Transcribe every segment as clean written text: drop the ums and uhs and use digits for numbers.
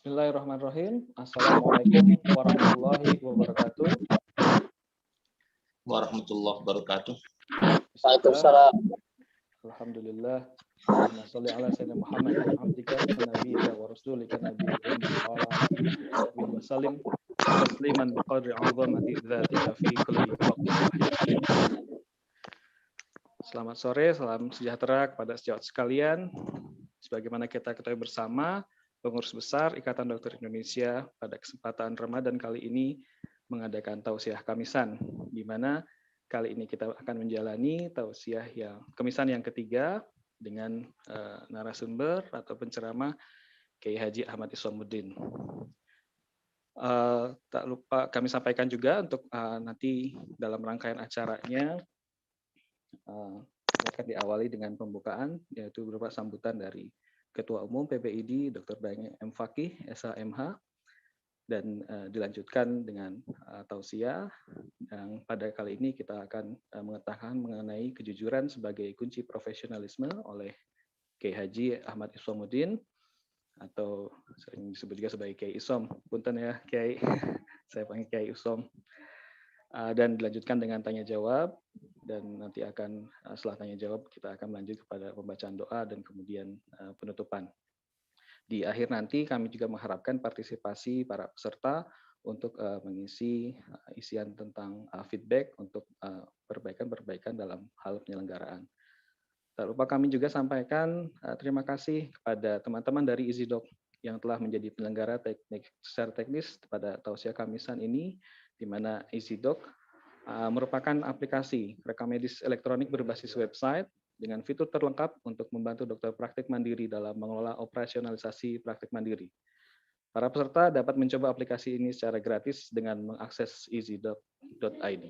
Bismillahirrahmanirrahim. Assalamualaikum warahmatullahi wabarakatuh. Warahmatullahi wabarakatuh. Waalaikumsalam. Alhamdulillah. Allahumma sholli ala sayyidina Muhammad abdika wa nabiyyika wa rasulika nabiyil ummi wa ala alihi wa sallim tasliman biqadri 'azamati dzatika fi kulli waqtin wa hin. Selamat sore, salam sejahtera kepada sejawat sekalian. Sebagaimana kita ketahui bersama, Pengurus Besar Ikatan Dokter Indonesia pada kesempatan Ramadan kali ini mengadakan tausiah kamisan, di mana kali ini kita akan menjalani tausiah yang kemisan yang ketiga dengan narasumber atau penceramah Kiai Haji Ahmad Isomuddin. Tak lupa kami sampaikan juga untuk nanti dalam rangkaian acaranya akan diawali dengan pembukaan, yaitu berupa sambutan dari Ketua Umum PPID Dr. Daeng M. Fakih, SHMH, dan dilanjutkan dengan tausiah yang pada kali ini kita akan mengetahui mengenai kejujuran sebagai kunci profesionalisme oleh Kiai Haji Ahmad Isomuddin atau sering disebut juga sebagai Kiai Isom. Punten ya Kiai, saya panggil Kiai Isom. Dan dilanjutkan dengan tanya jawab, dan nanti akan setelah tanya jawab kita akan lanjut kepada pembacaan doa dan kemudian penutupan. Di akhir nanti kami juga mengharapkan partisipasi para peserta untuk mengisi isian tentang feedback untuk perbaikan-perbaikan dalam hal penyelenggaraan. Tak lupa kami juga sampaikan terima kasih kepada teman-teman dari EasyDoc yang telah menjadi penyelenggara secara teknis pada tausiah kamisan ini, di mana EasyDoc merupakan aplikasi rekam medis elektronik berbasis website dengan fitur terlengkap untuk membantu dokter praktik mandiri dalam mengelola operasionalisasi praktik mandiri. Para peserta dapat mencoba aplikasi ini secara gratis dengan mengakses easydoc.id.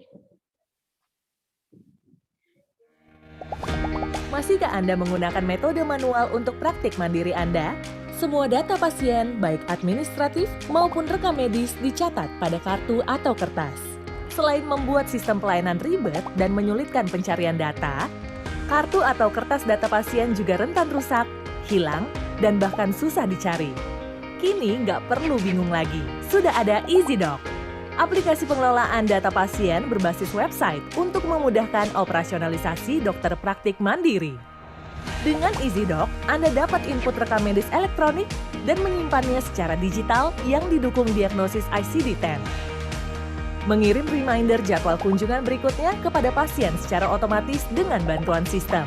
Masihkah Anda menggunakan metode manual untuk praktik mandiri Anda? Semua data pasien, baik administratif maupun rekam medis, dicatat pada kartu atau kertas. Selain membuat sistem pelayanan ribet dan menyulitkan pencarian data, kartu atau kertas data pasien juga rentan rusak, hilang, dan bahkan susah dicari. Kini nggak perlu bingung lagi, sudah ada EasyDoc, aplikasi pengelolaan data pasien berbasis website untuk memudahkan operasionalisasi dokter praktik mandiri. Dengan EasyDoc, Anda dapat input rekam medis elektronik dan menyimpannya secara digital yang didukung diagnosis ICD-10. Mengirim reminder jadwal kunjungan berikutnya kepada pasien secara otomatis dengan bantuan sistem.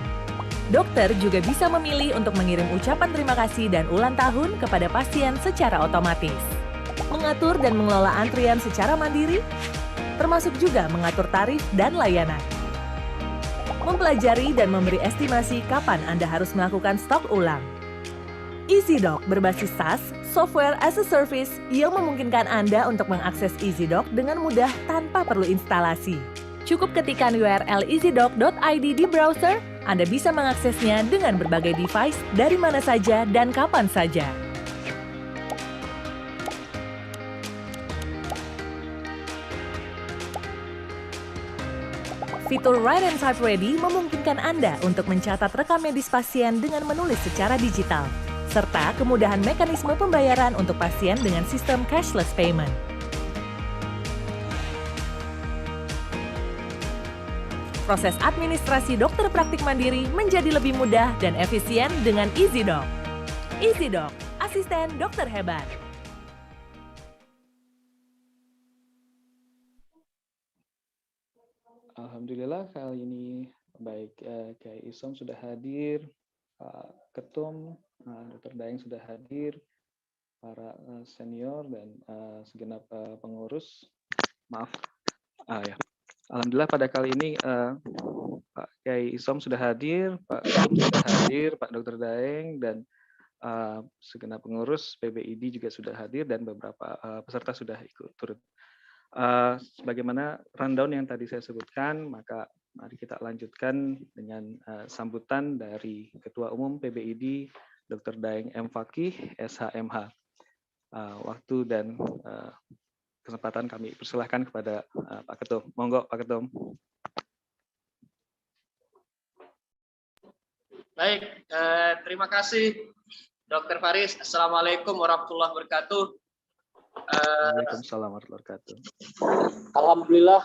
Dokter juga bisa memilih untuk mengirim ucapan terima kasih dan ulang tahun kepada pasien secara otomatis. Mengatur dan mengelola antrian secara mandiri, termasuk juga mengatur tarif dan layanan. Mempelajari dan memberi estimasi kapan Anda harus melakukan stok ulang. EasyDoc berbasis SaaS, Software as a Service, yang memungkinkan Anda untuk mengakses EasyDoc dengan mudah tanpa perlu instalasi. Cukup ketikkan URL easydoc.id di browser, Anda bisa mengaksesnya dengan berbagai device dari mana saja dan kapan saja. Fitur Write and Type Ready memungkinkan Anda untuk mencatat rekam medis pasien dengan menulis secara digital, serta kemudahan mekanisme pembayaran untuk pasien dengan sistem cashless payment. Proses administrasi dokter praktik mandiri menjadi lebih mudah dan efisien dengan EasyDoc. EasyDoc, asisten dokter hebat. Alhamdulillah kali ini baik Kiai Isom sudah hadir, Pak Ketum, Dr. Daeng sudah hadir, para senior dan segenap pengurus. Maaf, ya. Alhamdulillah pada kali ini Pak Kiai Isom sudah hadir, Pak Ketum sudah hadir, Pak Dr. Daeng dan segenap pengurus PBID juga sudah hadir dan beberapa peserta sudah ikut turut. Sebagaimana rundown yang tadi saya sebutkan, maka mari kita lanjutkan dengan sambutan dari Ketua Umum PBID Dr. Daeng M. Fakih, SHMH. Waktu dan kesempatan kami persilahkan kepada Pak Ketum. Monggo Pak Ketum. Baik, terima kasih Dr. Faris, Assalamualaikum warahmatullahi wabarakatuh. Waalaikumsalam warahmatullahi wabarakatuh. Alhamdulillah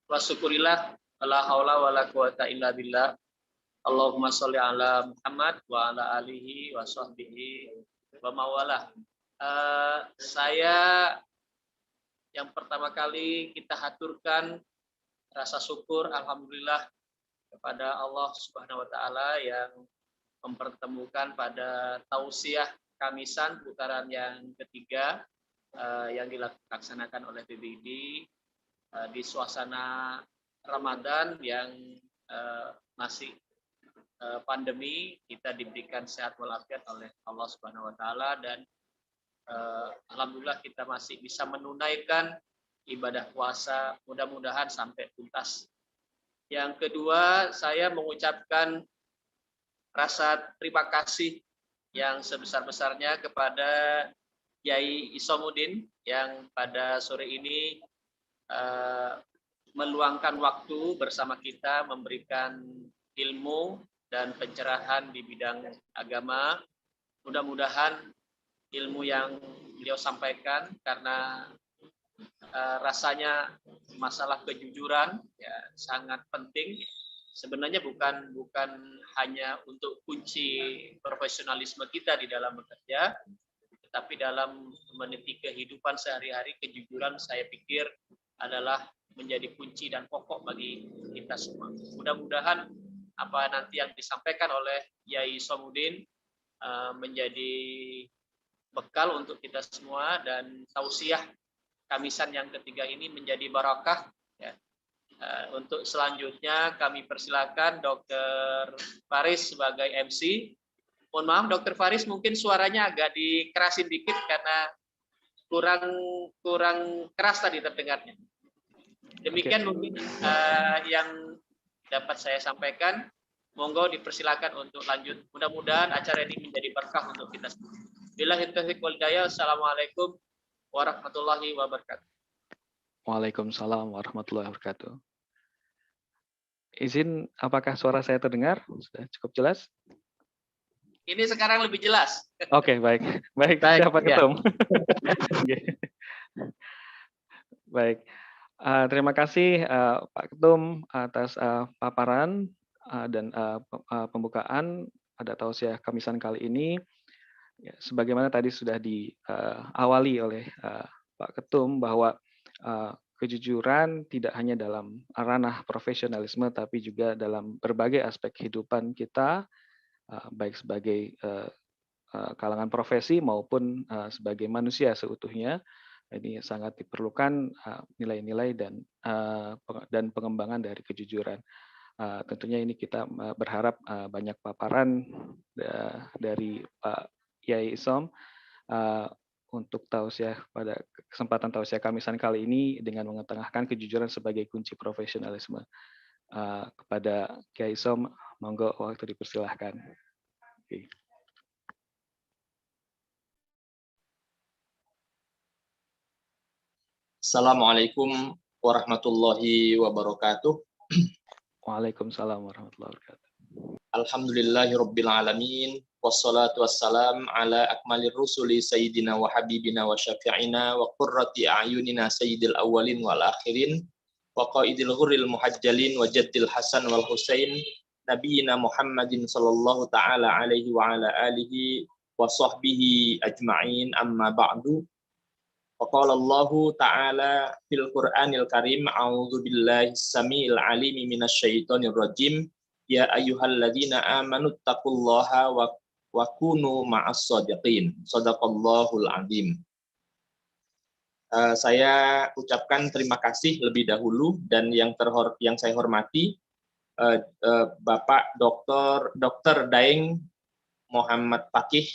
wa syukurillah, la haula wala quwata illa billah. Allahumma sholli ala Muhammad wa ala alihi wa sahbihi wa mawalah. Saya yang pertama kali kita haturkan rasa syukur alhamdulillah kepada Allah Subhanahu wa taala yang mempertemukan pada tausiah Kamisan putaran yang ketiga yang dilaksanakan oleh PBID di suasana Ramadan yang masih pandemi. Kita diberikan sehat walafiat oleh Allah Subhanahu wa taala dan alhamdulillah kita masih bisa menunaikan ibadah puasa, mudah-mudahan sampai tuntas. Yang kedua, saya mengucapkan rasa terima kasih yang sebesar-besarnya kepada Yai Isomuddin yang pada sore ini meluangkan waktu bersama kita memberikan ilmu dan pencerahan di bidang agama. Mudah-mudahan ilmu yang beliau sampaikan, karena rasanya masalah kejujuran ya sangat penting. Sebenarnya bukan hanya untuk kunci profesionalisme kita di dalam bekerja, tetapi dalam meniti kehidupan sehari-hari, kejujuran saya pikir adalah menjadi kunci dan pokok bagi kita semua. Mudah-mudahan apa nanti yang disampaikan oleh Yai Isomuddin menjadi bekal untuk kita semua, dan tausiah Kamisan yang ketiga ini menjadi barakah ya. Untuk selanjutnya kami persilakan Dr. Faris sebagai MC. Mohon maaf Dr. Faris, mungkin suaranya agak dikerasin dikit karena kurang keras tadi terdengarnya. Demikian mungkin yang dapat saya sampaikan. Monggo dipersilakan untuk lanjut. Mudah-mudahan acara ini menjadi berkah untuk kita semua. Billahi taufiq wal hidayah. Assalamualaikum warahmatullahi wabarakatuh. Waalaikumsalam warahmatullahi wabarakatuh. Izin, apakah suara saya terdengar? Sudah cukup jelas? Ini sekarang lebih jelas. Oke, baik. Baik, siap Pak Ketum. Baik. Terima kasih Pak Ketum atas paparan dan pembukaan pada tausiah Kamisan kali ini. Ya, sebagaimana tadi sudah diawali oleh Pak Ketum bahwa kejujuran tidak hanya dalam ranah profesionalisme, tapi juga dalam berbagai aspek kehidupan kita, baik sebagai kalangan profesi maupun sebagai manusia seutuhnya. Ini sangat diperlukan nilai-nilai dan pengembangan dari kejujuran. Tentunya ini kita berharap banyak paparan dari Pak Yai Isom untuk tausiah pada kesempatan tausiah Kamisan kali ini dengan mengetengahkan kejujuran sebagai kunci profesionalisme. Kepada Kiai Isom, monggo waktu dipersilahkan. Okay. Assalamualaikum warahmatullahi wabarakatuh. Waalaikumsalam warahmatullahi wabarakatuh. Alhamdulillahirabbil alamin. Wassalatu wassalam ala akmalir rusuli sayyidina wa habibina wa syafi'ina wa qurrati a'yunina sayyidil awwalin wal akhirin wa qaidil ghurril muhajjalin wa jaddil hasan wal husain nabiyina Muhammadin sallallahu ta'ala alaihi wa ala alihi wa sahbihi ajma'in, amma ba'du. Wa qala Allahu ta'ala fil Qur'anil Karim, a'udzu billahi samiil alimi minasyaitonir rajim, ya ayyuhalladzina amanu taqullaha wa kunu ma'as shadiqin. Shadaqallahul azim. Saya ucapkan terima kasih lebih dahulu, dan yang saya hormati Bapak Dr. Daeng Muhammad Fakih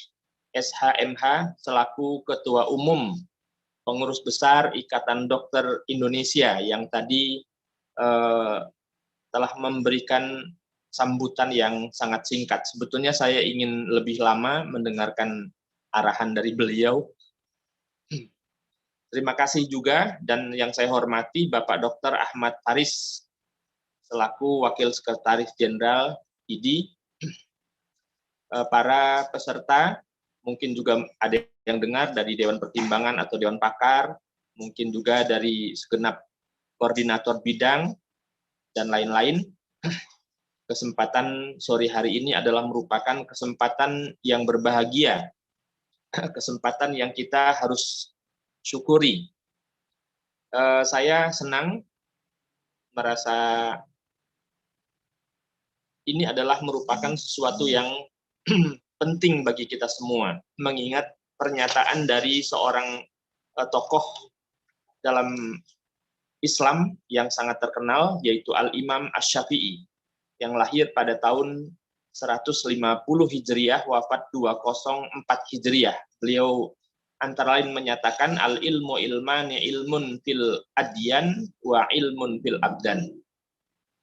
SHMH selaku Ketua Umum Pengurus Besar Ikatan Dokter Indonesia yang tadi telah memberikan sambutan yang sangat singkat. Sebetulnya saya ingin lebih lama mendengarkan arahan dari beliau. Terima kasih juga, dan yang saya hormati Bapak Dr. Ahmad Faris selaku Wakil Sekretaris Jenderal IDI. para peserta, mungkin juga ada yang dengar dari Dewan Pertimbangan atau Dewan Pakar, mungkin juga dari segenap koordinator bidang, dan lain-lain. Kesempatan sore hari ini adalah merupakan kesempatan yang berbahagia, kesempatan yang kita harus syukuri. Saya senang merasa ini adalah merupakan sesuatu yang penting bagi kita semua, mengingat pernyataan dari seorang tokoh dalam Islam yang sangat terkenal, yaitu Al-Imam Asy-Syafi'i, yang lahir pada tahun 150 Hijriah, wafat 204 Hijriah. Beliau antara lain menyatakan, al-ilmu ilmani ilmun fil adyan wa ilmun fil abdan.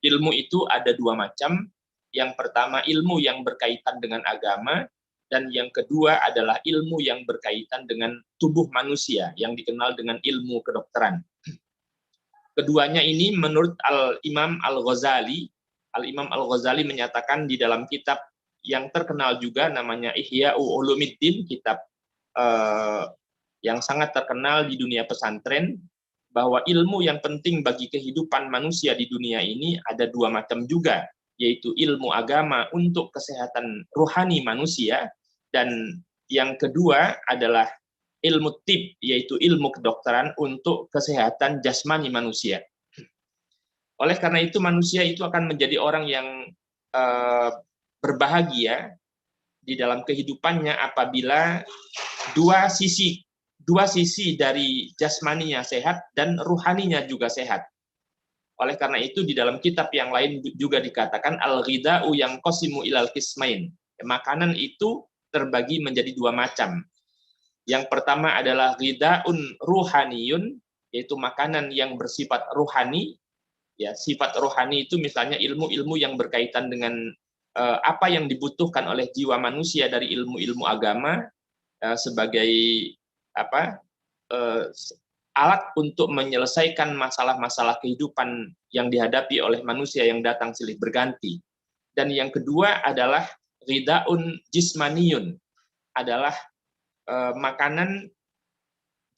Ilmu itu ada dua macam. Yang pertama ilmu yang berkaitan dengan agama, dan yang kedua adalah ilmu yang berkaitan dengan tubuh manusia, yang dikenal dengan ilmu kedokteran. Keduanya ini menurut Al-Imam Al-Ghazali, Al-Imam Al-Ghazali menyatakan di dalam kitab yang terkenal juga namanya Ihya Ulumuddin, kitab yang sangat terkenal di dunia pesantren, bahwa ilmu yang penting bagi kehidupan manusia di dunia ini ada dua macam juga, yaitu ilmu agama untuk kesehatan rohani manusia, dan yang kedua adalah ilmu tib, yaitu ilmu kedokteran untuk kesehatan jasmani manusia. Oleh karena itu manusia itu akan menjadi orang yang berbahagia di dalam kehidupannya apabila dua sisi dari jasmaninya sehat dan ruhaninya juga sehat. Oleh karena itu di dalam kitab yang lain juga dikatakan al-ghida'u yang qasimu ilal qismain. Makanan itu terbagi menjadi dua macam. Yang pertama adalah ghida'un ruhaniyun, yaitu makanan yang bersifat ruhani. Ya, sifat rohani itu misalnya ilmu-ilmu yang berkaitan dengan apa yang dibutuhkan oleh jiwa manusia dari ilmu-ilmu agama sebagai alat untuk menyelesaikan masalah-masalah kehidupan yang dihadapi oleh manusia yang datang silih berganti. Dan yang kedua adalah ghida'un jismaniyun, adalah makanan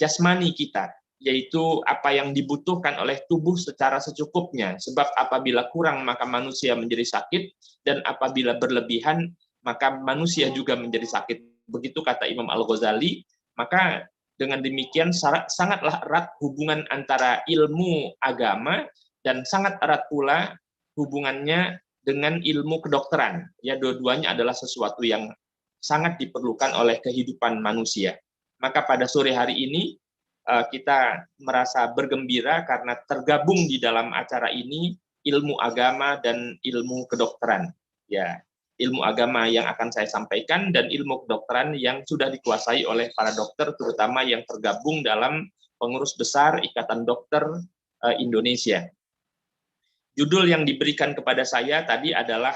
jasmani kita, yaitu apa yang dibutuhkan oleh tubuh secara secukupnya. Sebab apabila kurang maka manusia menjadi sakit, dan apabila berlebihan maka manusia juga menjadi sakit. Begitu kata Imam Al-Ghazali. Maka dengan demikian sangatlah erat hubungan antara ilmu agama dan sangat erat pula hubungannya dengan ilmu kedokteran. Ya, dua-duanya adalah sesuatu yang sangat diperlukan oleh kehidupan manusia. Maka pada sore hari ini kita merasa bergembira karena tergabung di dalam acara ini ilmu agama dan ilmu kedokteran. Ya, ilmu agama yang akan saya sampaikan dan ilmu kedokteran yang sudah dikuasai oleh para dokter, terutama yang tergabung dalam pengurus besar Ikatan Dokter Indonesia. Judul yang diberikan kepada saya tadi adalah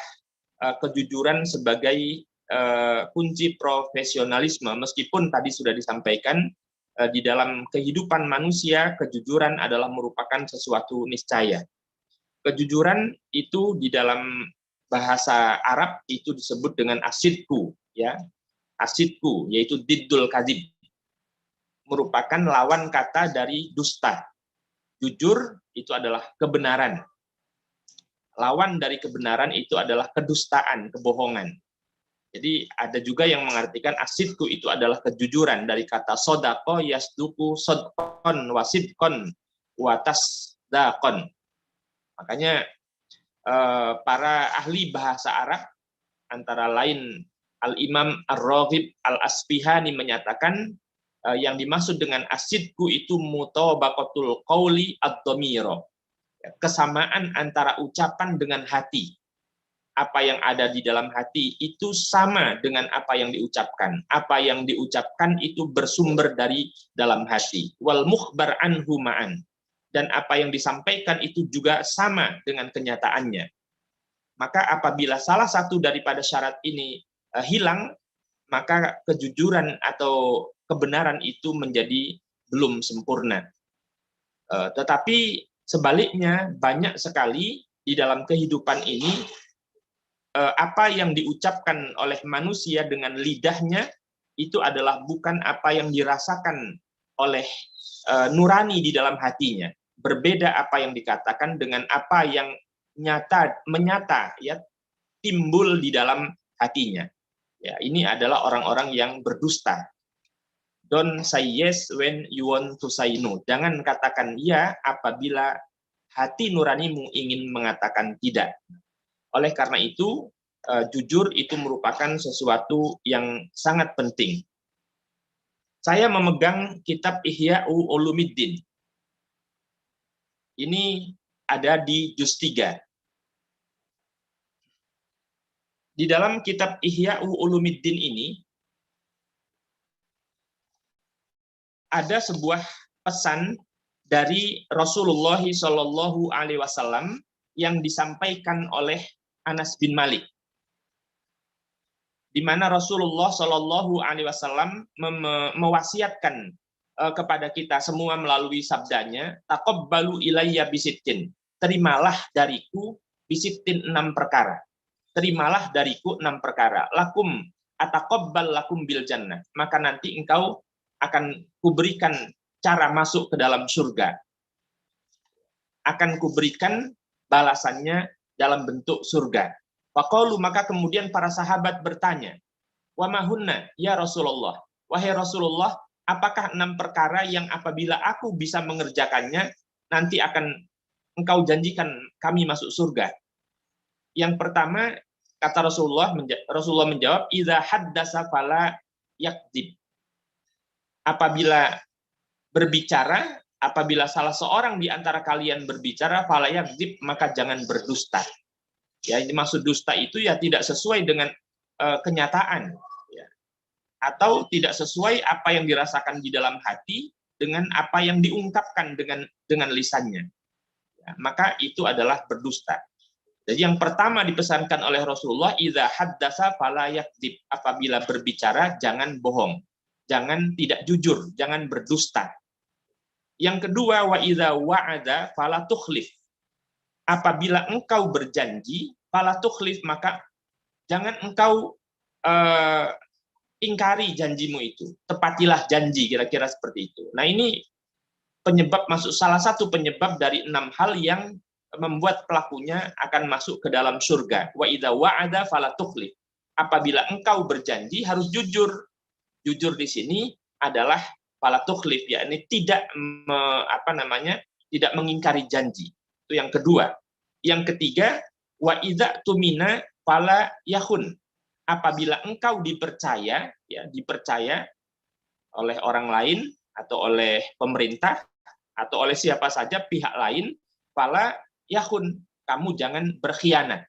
kejujuran sebagai kunci profesionalisme, meskipun tadi sudah disampaikan di dalam kehidupan manusia, kejujuran adalah merupakan sesuatu niscaya. Kejujuran itu di dalam bahasa Arab itu disebut dengan asidku, ya. Asidku, yaitu diddul kadzib. Merupakan lawan kata dari dusta. Jujur itu adalah kebenaran. Lawan dari kebenaran itu adalah kedustaan, kebohongan. Jadi ada juga yang mengartikan asidku itu adalah kejujuran, dari kata sodako yasduku sodkon wasidkon watasdakon. Makanya para ahli bahasa Arab antara lain Al-Imam Ar-Raghib Al-Asfihani menyatakan yang dimaksud dengan asidku itu mutabaqatul qauli ad-dhamira, kesamaan antara ucapan dengan hati. Apa yang ada di dalam hati itu sama dengan apa yang diucapkan. Apa yang diucapkan itu bersumber dari dalam hati. Wal mukhbar anhu ma'an. Dan apa yang disampaikan itu juga sama dengan kenyataannya. Maka apabila salah satu daripada syarat ini hilang, maka kejujuran atau kebenaran itu menjadi belum sempurna. Tetapi sebaliknya banyak sekali di dalam kehidupan ini apa yang diucapkan oleh manusia dengan lidahnya itu adalah bukan apa yang dirasakan oleh nurani di dalam hatinya. Berbeda apa yang dikatakan dengan apa yang menyata ya timbul di dalam hatinya. Ya, ini adalah orang-orang yang berdusta. Don't say yes when you want to say no. Jangan katakan ya apabila hati nuranimu ingin mengatakan tidak. Oleh karena itu, jujur itu merupakan sesuatu yang sangat penting. Saya memegang kitab Ihya Ulumuddin. Ini ada di juz 3. Di dalam kitab Ihya Ulumuddin ini ada sebuah pesan dari Rasulullah SAW yang disampaikan oleh Anas bin Malik, di mana Rasulullah SAW mewasiatkan kepada kita semua melalui sabdanya, taqabbalu ilayya bisittin, terimalah dariku bisittin 6 perkara. Terimalah dariku 6 perkara. Lakum ataqabbal lakum bil jannah, maka nanti engkau akan kuberikan cara masuk ke dalam surga. Akan kuberikan balasannya dalam bentuk surga. Faqalu, maka kemudian para sahabat bertanya, wa mahunna ya Rasulullah, wahai Rasulullah, apakah 6 perkara yang apabila aku bisa mengerjakannya nanti akan engkau janjikan kami masuk surga? Yang pertama, kata Rasulullah menjawab, idza haddasa fala yakdzib. Apabila berbicara, apabila salah seorang di antara kalian berbicara, fala yakdzib, maka jangan berdusta. Ya, dimaksud dusta itu ya tidak sesuai dengan kenyataan, ya. Atau tidak sesuai apa yang dirasakan di dalam hati dengan apa yang diungkapkan dengan lisannya. Ya, maka itu adalah berdusta. Jadi yang pertama dipesankan oleh Rasulullah, idza haddasa fala yakdzib, apabila berbicara jangan bohong, jangan tidak jujur, jangan berdusta. Yang kedua, wa idza wa'ada fala tukhlif, apabila engkau berjanji, fala tukhlif, maka jangan engkau ingkari janjimu itu, tepatilah janji, kira-kira seperti itu. Nah, ini salah satu penyebab dari 6 hal yang membuat pelakunya akan masuk ke dalam surga. Wa idza wa'ada fala tukhlif, apabila engkau berjanji harus jujur. Jujur di sini adalah fala tukhlif, yakni tidak tidak mengingkari janji. Itu yang kedua. Yang ketiga, wa idza tumina fala yakhun, apabila engkau dipercaya, ya, dipercaya oleh orang lain atau oleh pemerintah atau oleh siapa saja pihak lain, fala yakhun, kamu jangan berkhianat.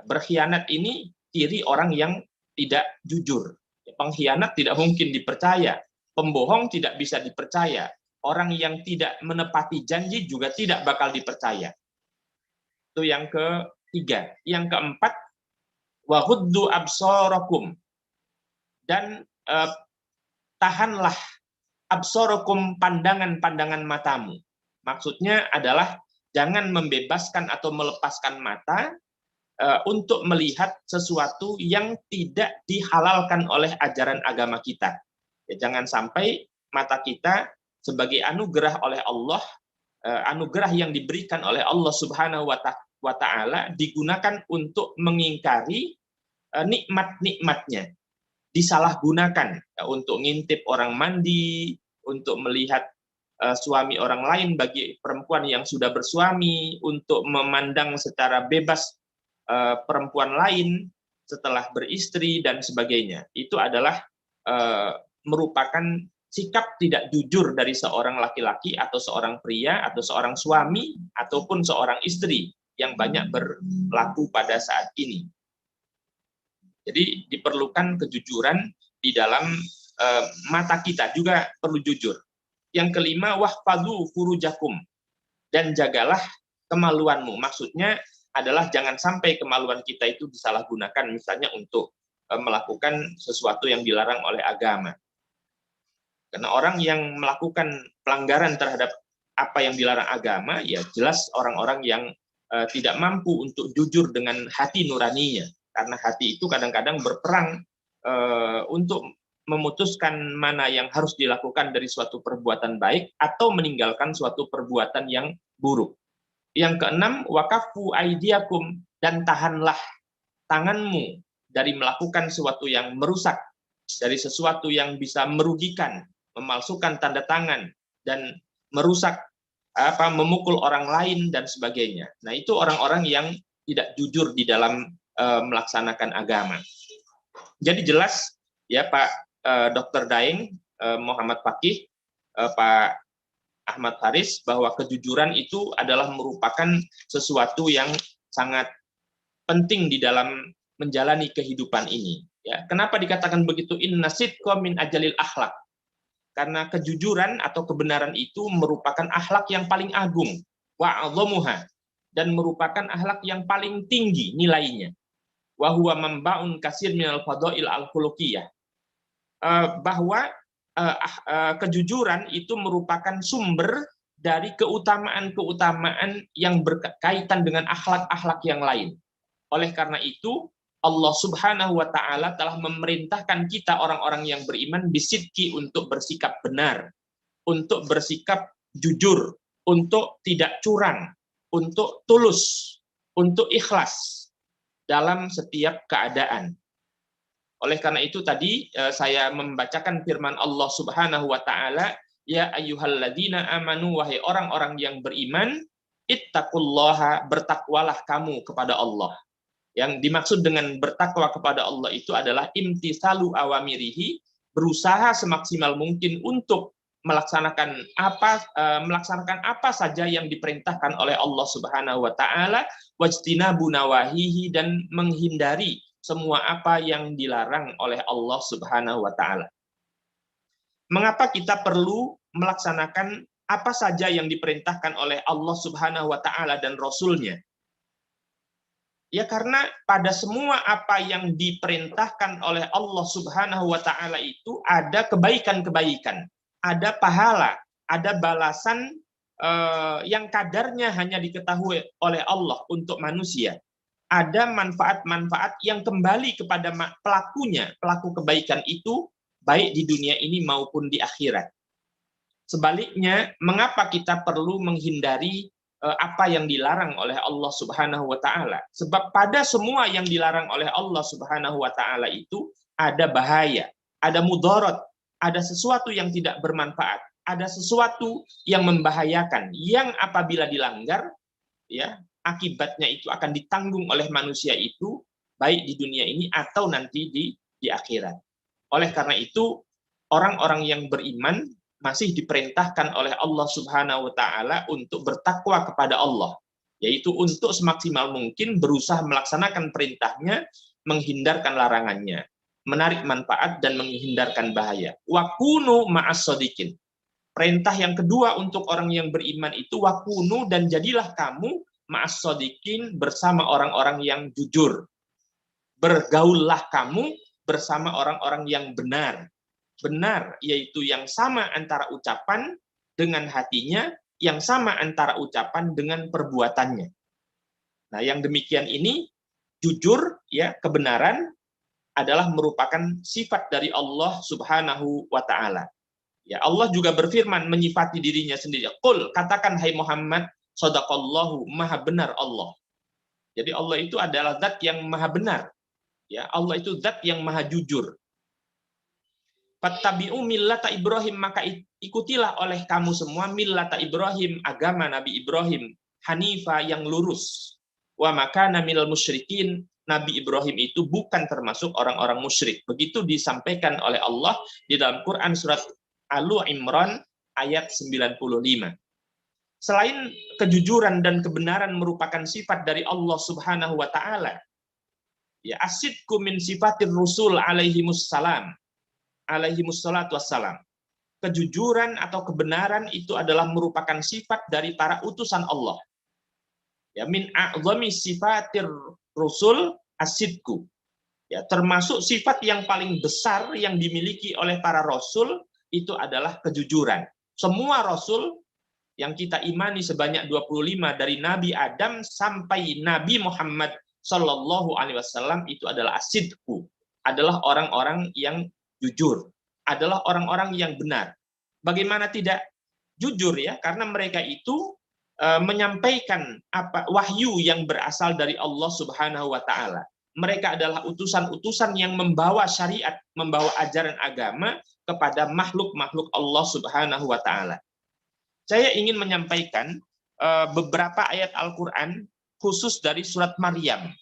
Berkhianat ini ciri orang yang tidak jujur. Pengkhianat tidak mungkin dipercaya, pembohong tidak bisa dipercaya, orang yang tidak menepati janji juga tidak bakal dipercaya. Itu yang ketiga. Yang keempat, wa ghuddu absarakum, dan tahanlah absarakum, pandangan-pandangan matamu. Maksudnya adalah jangan membebaskan atau melepaskan mata untuk melihat sesuatu yang tidak dihalalkan oleh ajaran agama kita. Ya, jangan sampai mata kita sebagai anugerah oleh Allah, anugerah yang diberikan oleh Allah Subhanahu wa Ta'ala digunakan untuk mengingkari nikmat-nikmatnya, disalahgunakan ya, untuk ngintip orang mandi, untuk melihat suami orang lain bagi perempuan yang sudah bersuami, untuk memandang secara bebas perempuan lain setelah beristri dan sebagainya. Itu adalah merupakan sikap tidak jujur dari seorang laki-laki atau seorang pria atau seorang suami ataupun seorang istri yang banyak berlaku pada saat ini. Jadi diperlukan kejujuran di dalam mata kita juga perlu jujur. Yang kelima, wahfadzu furujakum, dan jagalah kemaluanmu. Maksudnya adalah jangan sampai kemaluan kita itu disalahgunakan misalnya untuk melakukan sesuatu yang dilarang oleh agama. Karena orang yang melakukan pelanggaran terhadap apa yang dilarang agama, ya jelas orang-orang yang tidak mampu untuk jujur dengan hati nuraninya, karena hati itu kadang-kadang berperang untuk memutuskan mana yang harus dilakukan dari suatu perbuatan baik atau meninggalkan suatu perbuatan yang buruk. Yang keenam, wakafu aidiakum, dan tahanlah tanganmu dari melakukan sesuatu yang merusak, dari sesuatu yang bisa merugikan, memalsukan tanda tangan, dan merusak, memukul orang lain dan sebagainya. Nah, itu orang-orang yang tidak jujur di dalam melaksanakan agama. Jadi jelas ya Pak Dr. Daeng Muhammad Fakih, Pak Ahmad Haris, bahwa kejujuran itu adalah merupakan sesuatu yang sangat penting di dalam menjalani kehidupan ini. Ya, kenapa dikatakan begitu? Inna sidqa min ajalil akhlak. Karena kejujuran atau kebenaran itu merupakan akhlak yang paling agung, wa'adhamuha, dan merupakan akhlak yang paling tinggi nilainya. Wa huwa mambaun kasir minal fadail al-khuluqiyah. Bahwa kejujuran itu merupakan sumber dari keutamaan-keutamaan yang berkaitan dengan akhlak-akhlak yang lain. Oleh karena itu, Allah Subhanahu wa Ta'ala telah memerintahkan kita orang-orang yang beriman bisidki untuk bersikap benar, untuk bersikap jujur, untuk tidak curang, untuk tulus, untuk ikhlas dalam setiap keadaan. Oleh karena itu tadi saya membacakan firman Allah Subhanahu wa Ta'ala, ya ayyuhalladzina amanu, wahai orang-orang yang beriman, ittaqullaha, bertakwalah kamu kepada Allah. Yang dimaksud dengan bertakwa kepada Allah itu adalah imtisalu awamirihi, berusaha semaksimal mungkin untuk melaksanakan apa saja yang diperintahkan oleh Allah Subhanahu wa Ta'ala, wajtinabu nawahihi, dan menghindari semua apa yang dilarang oleh Allah Subhanahu wa Ta'ala. Mengapa kita perlu melaksanakan apa saja yang diperintahkan oleh Allah Subhanahu wa Ta'ala dan Rasul-Nya? Ya karena pada semua apa yang diperintahkan oleh Allah Subhanahu wa Ta'ala itu ada kebaikan-kebaikan, ada pahala, ada balasan yang kadarnya hanya diketahui oleh Allah untuk manusia. Ada manfaat-manfaat yang kembali kepada pelakunya, pelaku kebaikan itu, baik di dunia ini maupun di akhirat. Sebaliknya, mengapa kita perlu menghindari apa yang dilarang oleh Allah Subhanahu wa Ta'ala? Sebab pada semua yang dilarang oleh Allah Subhanahu wa Ta'ala itu ada bahaya, ada mudarat, ada sesuatu yang tidak bermanfaat, ada sesuatu yang membahayakan, yang apabila dilanggar, ya akibatnya itu akan ditanggung oleh manusia itu, baik di dunia ini atau nanti di akhirat. Oleh karena itu, orang-orang yang beriman masih diperintahkan oleh Allah Subhanahu wa Ta'ala untuk bertakwa kepada Allah, yaitu untuk semaksimal mungkin berusaha melaksanakan perintahnya, menghindarkan larangannya, menarik manfaat dan menghindarkan bahaya. Wa kunu ma'as shodiqin. Perintah yang kedua untuk orang yang beriman itu wa kunu, dan jadilah kamu ma'as shodiqin, bersama orang-orang yang jujur. Bergaullah kamu bersama orang-orang yang benar. Benar, yaitu yang sama antara ucapan dengan hatinya, yang sama antara ucapan dengan perbuatannya. Nah, yang demikian ini, jujur, ya, kebenaran adalah merupakan sifat dari Allah Subhanahu wa Ta'ala. Ya, Allah juga berfirman menyifati dirinya sendiri. Qul, katakan hai Muhammad, shadaqallahu, maha benar Allah. Jadi Allah itu adalah zat yang maha benar. Ya, Allah itu zat yang maha jujur. Fattabi'u millata Ibrahim, maka ikutilah oleh kamu semua millata Ibrahim, agama Nabi Ibrahim, hanifa, yang lurus. Wa makana minal musyrikin, Nabi Ibrahim itu bukan termasuk orang-orang musyrik. Begitu disampaikan oleh Allah di dalam Quran surat Al-Imran ayat 95. Selain kejujuran dan kebenaran merupakan sifat dari Allah Subhanahu wa Ta'ala, ya, asidku min sifatir rusul alaihimussalam, alaihimussalatu wassalam. Kejujuran atau kebenaran itu adalah merupakan sifat dari para utusan Allah. Ya, min a'zami sifatir rusul asidku. Ya, termasuk sifat yang paling besar yang dimiliki oleh para rasul itu adalah kejujuran. Semua rasul yang kita imani sebanyak 25 dari Nabi Adam sampai Nabi Muhammad Shallallahu Alaihi Wasallam itu adalah asidku, adalah orang-orang yang jujur, adalah orang-orang yang benar. Bagaimana tidak jujur ya? Karena mereka itu menyampaikan wahyu yang berasal dari Allah Subhanahu Wa Taala. Mereka adalah utusan-utusan yang membawa syariat, membawa ajaran agama kepada makhluk-makhluk Allah Subhanahu Wa Taala. Saya ingin menyampaikan beberapa ayat Al-Quran khusus dari surat Maryam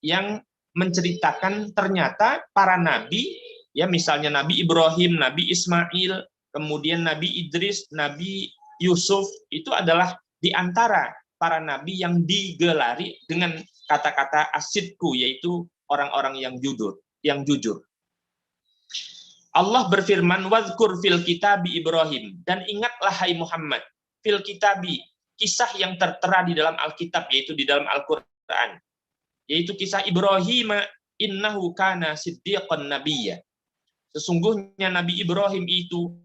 yang menceritakan ternyata para nabi, ya misalnya Nabi Ibrahim, Nabi Ismail, kemudian Nabi Idris, Nabi Yusuf, itu adalah di antara para nabi yang digelari dengan kata-kata asidku, yaitu orang-orang yang jujur. Allah berfirman, "Wadhkur fil kitabi Ibrahim," dan ingatlah hai Muhammad, fil kitabi, kisah yang tertera di dalam Alkitab, yaitu di dalam Al-Qur'an, yaitu kisah Ibrahim, innahu kana siddiqan nabiyya. Sesungguhnya Nabi Ibrahim itu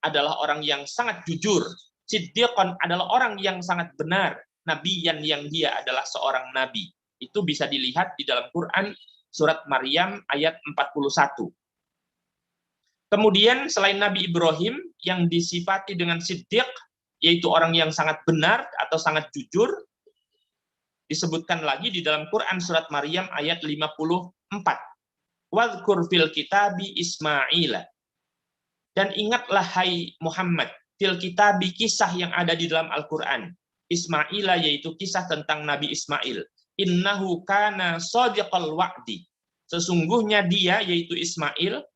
adalah orang yang sangat jujur. Siddiqan adalah orang yang sangat benar. Nabiyan, yang dia adalah seorang nabi. Itu bisa dilihat di dalam Quran surat Maryam ayat 41. Kemudian selain Nabi Ibrahim yang disifati dengan siddiq, yaitu orang yang sangat benar atau sangat jujur, disebutkan lagi di dalam Quran surat Maryam ayat 54. Wadhkur fil kitabi Ismail. Dan ingatlah hai Muhammad, fil kitabi, kisah yang ada di dalam Al-Quran. Ismaila, yaitu kisah tentang Nabi Ismail. Innahu kana shadiqal wa'di. Sesungguhnya dia, yaitu Ismail,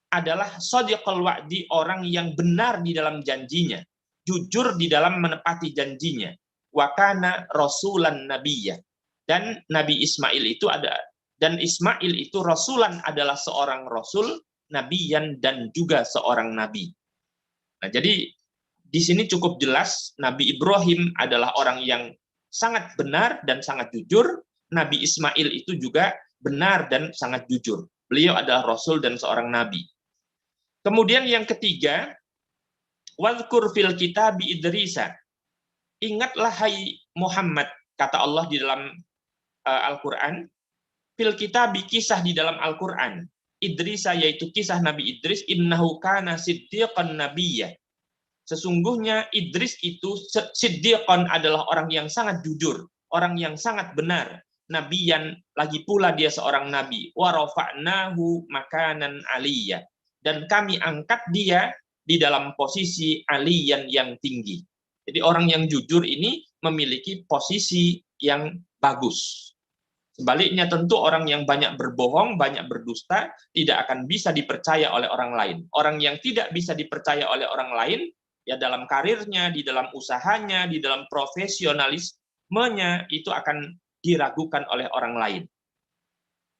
adalah shadiqal wa'di, orang yang benar di dalam janjinya, jujur di dalam menepati janjinya. Wa kana rasulan nabiyya. Dan Nabi Ismail itu Ismail itu rasulan, adalah seorang rasul, nabiyan, dan juga seorang nabi. Nah, jadi di sini cukup jelas Nabi Ibrahim adalah orang yang sangat benar dan sangat jujur. Nabi Ismail itu juga benar dan sangat jujur. Beliau adalah rasul dan seorang nabi. Kemudian yang ketiga, wadhkur fil kitabi Idrisa. Ingatlah hai Muhammad, kata Allah di dalam Al-Quran, fil kitabi, kisah di dalam Al-Quran. Idrisa, yaitu kisah Nabi Idris, innahu kana siddiqan nabiyya. Sesungguhnya Idris itu siddiqan, adalah orang yang sangat jujur, orang yang sangat benar. Nabiyan, lagi pula dia seorang nabi. Wa rafa'nahu makanan aliyya. Dan kami angkat dia di dalam posisi aliyan, yang tinggi. Jadi orang yang jujur ini memiliki posisi yang bagus. Sebaliknya tentu orang yang banyak berbohong, banyak berdusta, tidak akan bisa dipercaya oleh orang lain. Orang yang tidak bisa dipercaya oleh orang lain, ya dalam karirnya, di dalam usahanya, di dalam profesionalismenya, itu akan diragukan oleh orang lain.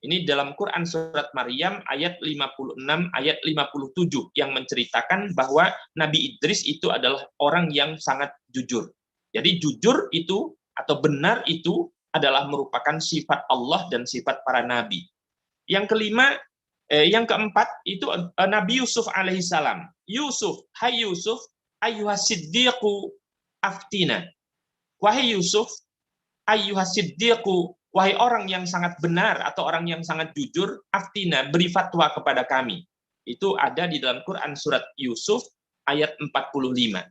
Ini dalam Quran surat Maryam ayat 56, ayat 57 yang menceritakan bahwa Nabi Idris itu adalah orang yang sangat jujur. Jadi jujur itu atau benar itu adalah merupakan sifat Allah dan sifat para nabi. Yang keempat itu Nabi Yusuf alaihissalam. Yusuf, hai Yusuf, ayyuhas siddiqu aftina. Wahai Yusuf, ayyuhas siddiqu, wahai orang yang sangat benar atau orang yang sangat jujur, aftina, beri fatwa kepada kami. Itu ada di dalam Quran surat Yusuf ayat 45.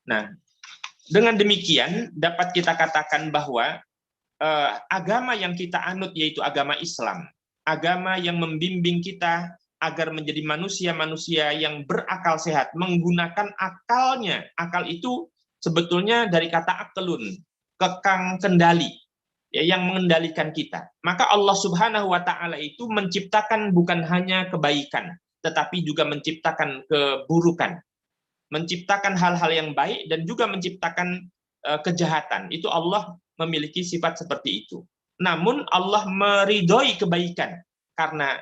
Nah, dengan demikian dapat kita katakan bahwa agama yang kita anut, yaitu agama Islam, agama yang membimbing kita agar menjadi manusia-manusia yang berakal sehat, menggunakan akalnya. Akal itu sebetulnya dari kata aklun, kekang kendali, ya, yang mengendalikan kita. Maka Allah Subhanahu wa Ta'ala itu menciptakan bukan hanya kebaikan, tetapi juga menciptakan keburukan, menciptakan hal-hal yang baik dan juga menciptakan kejahatan. Itu Allah memiliki sifat seperti itu. Namun Allah meridhoi kebaikan, karena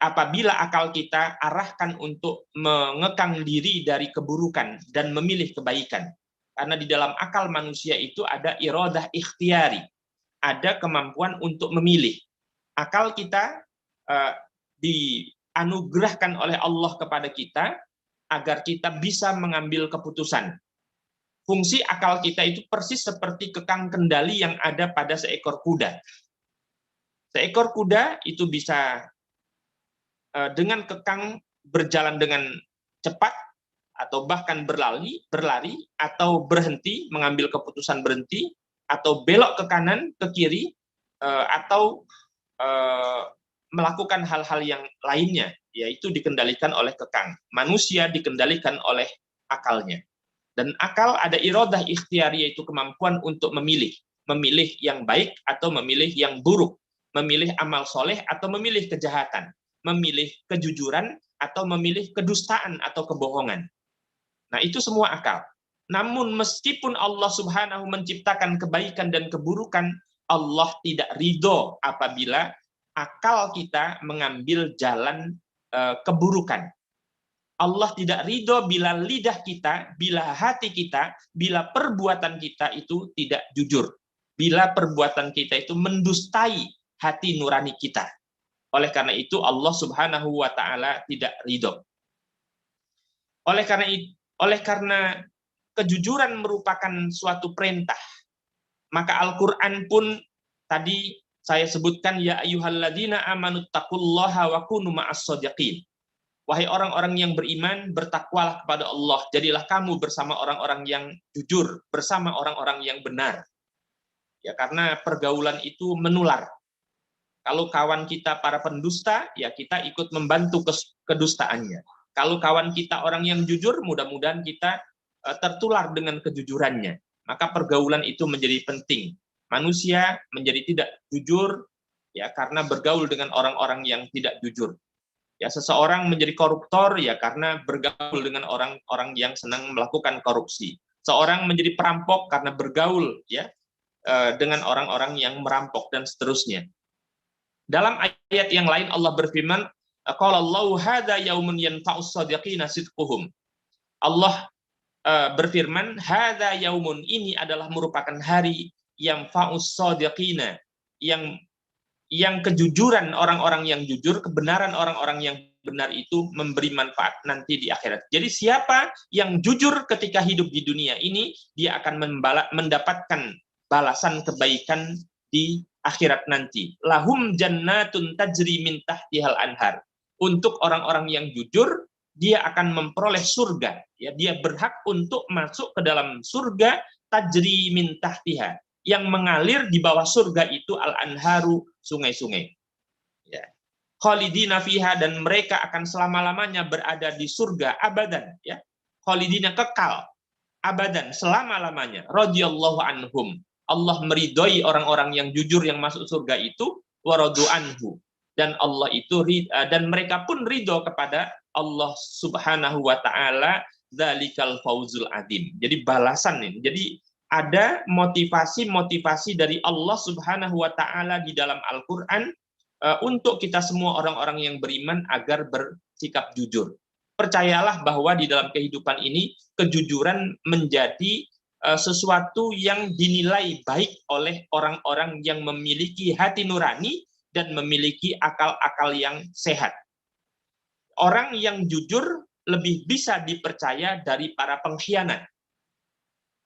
apabila akal kita arahkan untuk mengekang diri dari keburukan dan memilih kebaikan. Karena di dalam akal manusia itu ada iradah ikhtiyari, ada kemampuan untuk memilih. Akal kita dianugerahkan oleh Allah kepada kita agar kita bisa mengambil keputusan. Fungsi akal kita itu persis seperti kekang kendali yang ada pada seekor kuda. Seekor kuda itu bisa dengan kekang berjalan dengan cepat, atau bahkan berlari, atau berhenti, mengambil keputusan berhenti, atau belok ke kanan, ke kiri, atau melakukan hal-hal yang lainnya, yaitu dikendalikan oleh kekang. Manusia dikendalikan oleh akalnya. Dan akal ada iradah ikhtiar, yaitu kemampuan untuk memilih. Memilih yang baik atau memilih yang buruk. Memilih amal soleh atau memilih kejahatan. Memilih kejujuran atau memilih kedustaan atau kebohongan. Nah, itu semua akal. Namun meskipun Allah Subhanahu menciptakan kebaikan dan keburukan, Allah tidak ridho apabila akal kita mengambil jalan keburukan. Allah tidak ridho bila lidah kita, bila hati kita, bila perbuatan kita itu tidak jujur. Bila perbuatan kita itu mendustai hati nurani kita. Oleh karena itu Allah Subhanahu wa taala tidak ridho. Oleh karena kejujuran merupakan suatu perintah, maka Al-Qur'an pun tadi saya sebutkan, ya ayyuhalladzina amanu taqullaha wa kunu ma'as shadiqin. Wahai orang-orang yang beriman, bertakwalah kepada Allah. Jadilah kamu bersama orang-orang yang jujur, bersama orang-orang yang benar. Ya, karena pergaulan itu menular. Kalau kawan kita para pendusta, ya kita ikut membantu kedustaannya. Kalau kawan kita orang yang jujur, mudah-mudahan kita tertular dengan kejujurannya. Maka pergaulan itu menjadi penting. Manusia menjadi tidak jujur ya karena bergaul dengan orang-orang yang tidak jujur. Ya, seseorang menjadi koruptor ya karena bergaul dengan orang-orang yang senang melakukan korupsi. Seorang menjadi perampok karena bergaul ya dengan orang-orang yang merampok dan seterusnya. Dalam ayat yang lain Allah berfirman, qala Allahu hadza yaumun yanfa'us shadiqina sidquhum. Allah berfirman, hadza yaumun, ini adalah merupakan hari yang fa'us shadiqina, yang kejujuran orang-orang yang jujur, kebenaran orang-orang yang benar itu memberi manfaat nanti di akhirat. Jadi siapa yang jujur ketika hidup di dunia ini, dia akan mendapatkan balasan kebaikan di akhirat nanti. Lahum jannatun tajri min tahtihal anhar. Untuk orang-orang yang jujur, dia akan memperoleh surga. Ya, dia berhak untuk masuk ke dalam surga tajri min tahtiha. Yang mengalir di bawah surga itu al-anharu, sungai-sungai. Ya. Khalidina fiha, dan mereka akan selama-lamanya berada di surga abadan. Ya. Khalidina, kekal. Abadan, selama-lamanya. Radhiyallahu anhum. Allah meridhoi orang-orang yang jujur yang masuk surga itu, waradu anhu. Dan Allah itu dan mereka pun ridho kepada Allah Subhanahu wa taala, dzalikal fauzul adzim. Jadi balasan ini. Jadi ada motivasi-motivasi dari Allah Subhanahu wa taala di dalam Al-Qur'an untuk kita semua orang-orang yang beriman agar bersikap jujur. Percayalah bahwa di dalam kehidupan ini kejujuran menjadi sesuatu yang dinilai baik oleh orang-orang yang memiliki hati nurani dan memiliki akal-akal yang sehat. Orang yang jujur lebih bisa dipercaya dari para pengkhianat.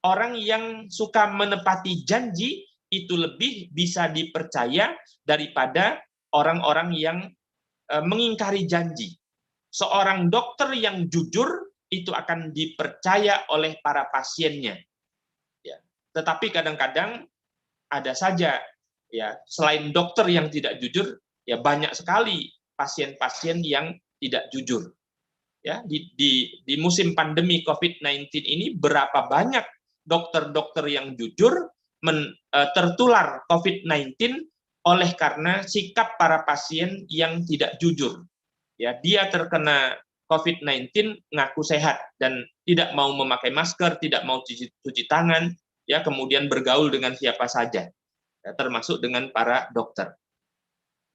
Orang yang suka menepati janji itu lebih bisa dipercaya daripada orang-orang yang mengingkari janji. Seorang dokter yang jujur itu akan dipercaya oleh para pasiennya. Ya. Tetapi kadang-kadang ada saja ya selain dokter yang tidak jujur, ya banyak sekali pasien-pasien yang tidak jujur. Ya, di musim pandemi COVID-19 ini berapa banyak dokter-dokter yang jujur tertular COVID-19 oleh karena sikap para pasien yang tidak jujur. Ya, dia terkena COVID-19 ngaku sehat dan tidak mau memakai masker, tidak mau cuci tangan, ya kemudian bergaul dengan siapa saja, ya, termasuk dengan para dokter.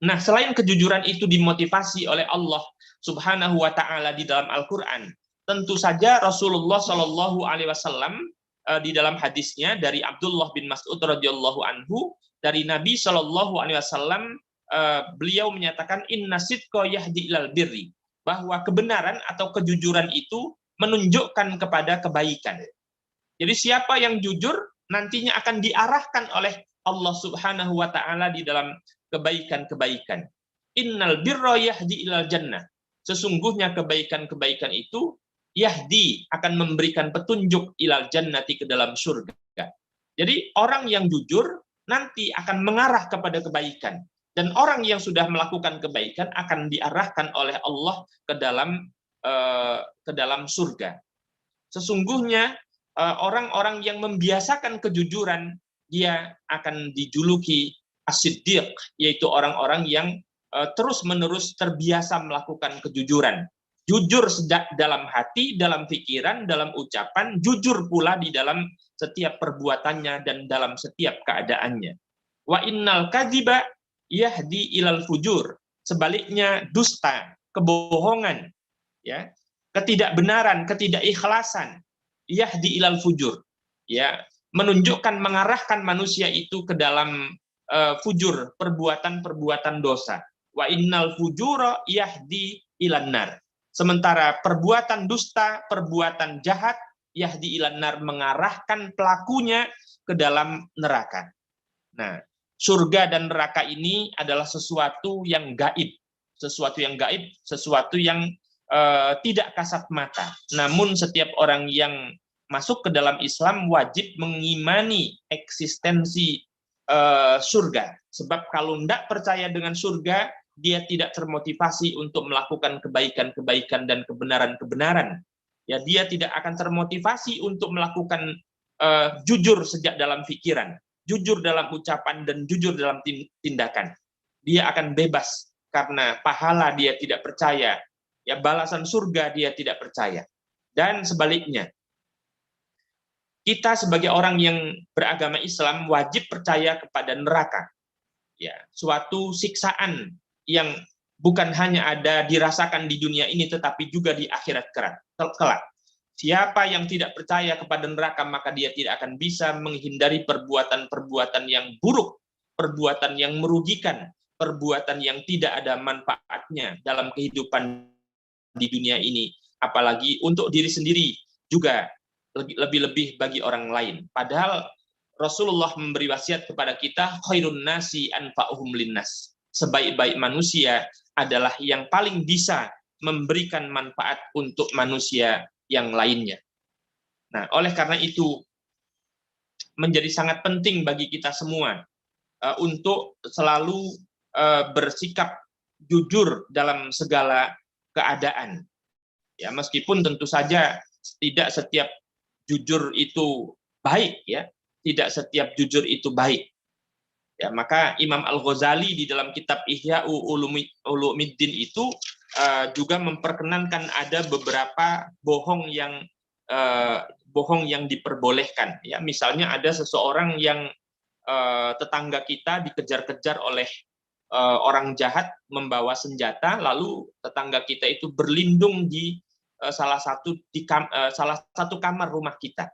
Nah, selain kejujuran itu dimotivasi oleh Allah Subhanahu wa taala di dalam Al-Qur'an, tentu saja Rasulullah Shallallahu alaihi wasallam di dalam hadisnya dari Abdullah bin Mas'ud radhiyallahu anhu, dari Nabi Shallallahu alaihi wasallam, beliau menyatakan inna sidqa yahdi ilal birri, bahwa kebenaran atau kejujuran itu menunjukkan kepada kebaikan. Jadi siapa yang jujur nantinya akan diarahkan oleh Allah Subhanahu wa taala di dalam kebaikan-kebaikan. Innal birra yahdi ilal jannah. Sesungguhnya kebaikan-kebaikan itu yahdi, akan memberikan petunjuk ilal jannati, ke dalam surga. Jadi orang yang jujur nanti akan mengarah kepada kebaikan. Dan orang yang sudah melakukan kebaikan akan diarahkan oleh Allah ke dalam surga. Sesungguhnya orang-orang yang membiasakan kejujuran, dia akan dijuluki as-siddiq, yaitu orang-orang yang terus-menerus terbiasa melakukan kejujuran. Jujur sejak dalam hati, dalam pikiran, dalam ucapan, jujur pula di dalam setiap perbuatannya dan dalam setiap keadaannya. Wa innal kadhiba yahdi ilal fujur. Sebaliknya dusta, kebohongan, ya, ketidakbenaran, ketidakikhlasan, yahdi ilal fujur, ya, menunjukkan, mengarahkan manusia itu ke dalam fujur, perbuatan-perbuatan dosa. Wa innal fujura yahdi ilan nar. Sementara perbuatan dusta, perbuatan jahat, yahdi ilan nar, mengarahkan pelakunya ke dalam neraka. Nah, surga dan neraka ini adalah sesuatu yang gaib, sesuatu yang gaib, sesuatu yang tidak kasat mata. Namun setiap orang yang masuk ke dalam Islam wajib mengimani eksistensi surga. Sebab kalau tidak percaya dengan surga, dia tidak termotivasi untuk melakukan kebaikan-kebaikan dan kebenaran-kebenaran. Ya, dia tidak akan termotivasi untuk melakukan jujur sejak dalam pikiran, jujur dalam ucapan, dan jujur dalam tindakan. Dia akan bebas karena pahala dia tidak percaya, ya, balasan surga dia tidak percaya. Dan sebaliknya, kita sebagai orang yang beragama Islam wajib percaya kepada neraka, ya, suatu siksaan yang bukan hanya ada dirasakan di dunia ini, tetapi juga di akhirat kelak. Siapa yang tidak percaya kepada neraka, maka dia tidak akan bisa menghindari perbuatan-perbuatan yang buruk, perbuatan yang merugikan, perbuatan yang tidak ada manfaatnya dalam kehidupan di dunia ini, apalagi untuk diri sendiri, juga lebih-lebih bagi orang lain. Padahal Rasulullah memberi wasiat kepada kita, khairun nasi anfa'uhum linnas. Sebaik-baik manusia adalah yang paling bisa memberikan manfaat untuk manusia yang lainnya. Nah, oleh karena itu menjadi sangat penting bagi kita semua untuk selalu bersikap jujur dalam segala keadaan. Ya, meskipun tentu saja tidak setiap jujur itu baik, ya, tidak setiap jujur itu baik. Ya, maka Imam Al-Ghazali di dalam kitab Ihya Ulumuddin itu juga memperkenankan ada beberapa bohong yang diperbolehkan. Ya, misalnya ada seseorang yang tetangga kita dikejar-kejar oleh orang jahat membawa senjata, lalu tetangga kita itu berlindung di salah satu kamar rumah kita.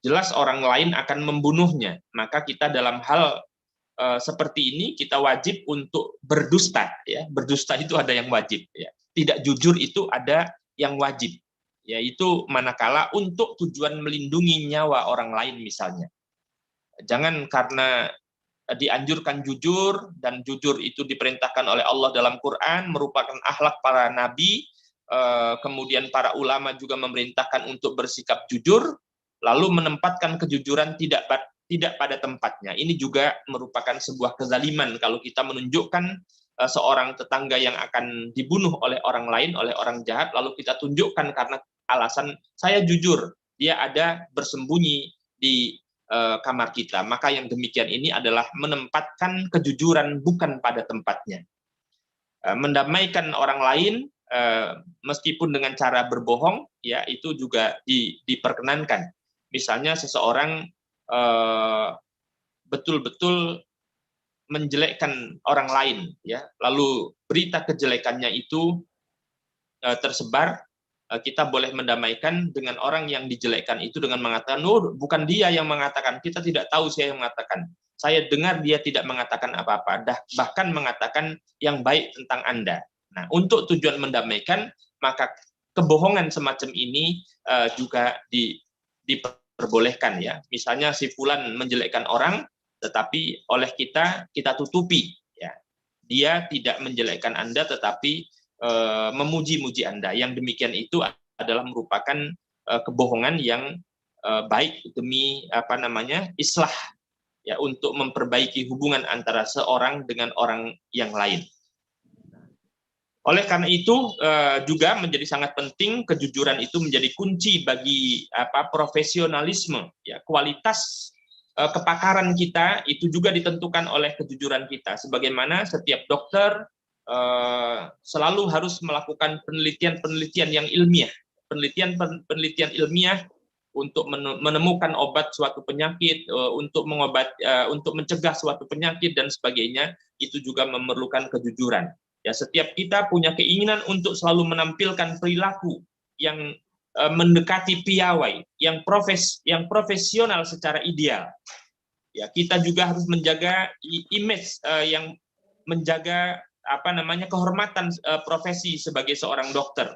Jelas orang lain akan membunuhnya, maka kita dalam hal seperti ini kita wajib untuk berdusta. Ya, berdusta itu ada yang wajib. Ya. Tidak jujur itu ada yang wajib, yaitu manakala untuk tujuan melindungi nyawa orang lain misalnya. Jangan karena dianjurkan jujur, dan jujur itu diperintahkan oleh Allah dalam Quran, merupakan akhlak para nabi, kemudian para ulama juga memerintahkan untuk bersikap jujur, lalu menempatkan kejujuran tidak pada tempatnya. Ini juga merupakan sebuah kezaliman kalau kita menunjukkan seorang tetangga yang akan dibunuh oleh orang lain, oleh orang jahat, lalu kita tunjukkan karena alasan saya jujur, dia ada bersembunyi di kamar kita. Maka yang demikian ini adalah menempatkan kejujuran bukan pada tempatnya. Mendamaikan orang lain meskipun dengan cara berbohong, ya, itu juga diperkenankan. Misalnya seseorang betul-betul menjelekkan orang lain, ya, lalu berita kejelekannya itu tersebar, kita boleh mendamaikan dengan orang yang dijelekkan itu dengan mengatakan, oh, bukan dia yang mengatakan, kita tidak tahu siapa yang mengatakan, saya dengar dia tidak mengatakan apa-apa, bahkan mengatakan yang baik tentang Anda. Nah, untuk tujuan mendamaikan, maka kebohongan semacam ini juga diperbolehkan ya. Misalnya si fulan menjelekkan orang, tetapi oleh kita tutupi ya. Dia tidak menjelekkan Anda, tetapi memuji-muji Anda. Yang demikian itu adalah merupakan kebohongan yang baik demi islah ya, untuk memperbaiki hubungan antara seorang dengan orang yang lain. Oleh karena itu juga menjadi sangat penting, kejujuran itu menjadi kunci bagi profesionalisme ya. Kualitas kepakaran kita itu juga ditentukan oleh kejujuran kita. Sebagaimana setiap dokter selalu harus melakukan penelitian-penelitian yang ilmiah, penelitian ilmiah untuk menemukan obat suatu penyakit, untuk mencegah suatu penyakit dan sebagainya. Itu juga memerlukan kejujuran. Ya, setiap kita punya keinginan untuk selalu menampilkan perilaku yang mendekati piawai, yang profesional secara ideal. Ya, kita juga harus menjaga image yang menjaga kehormatan profesi sebagai seorang dokter.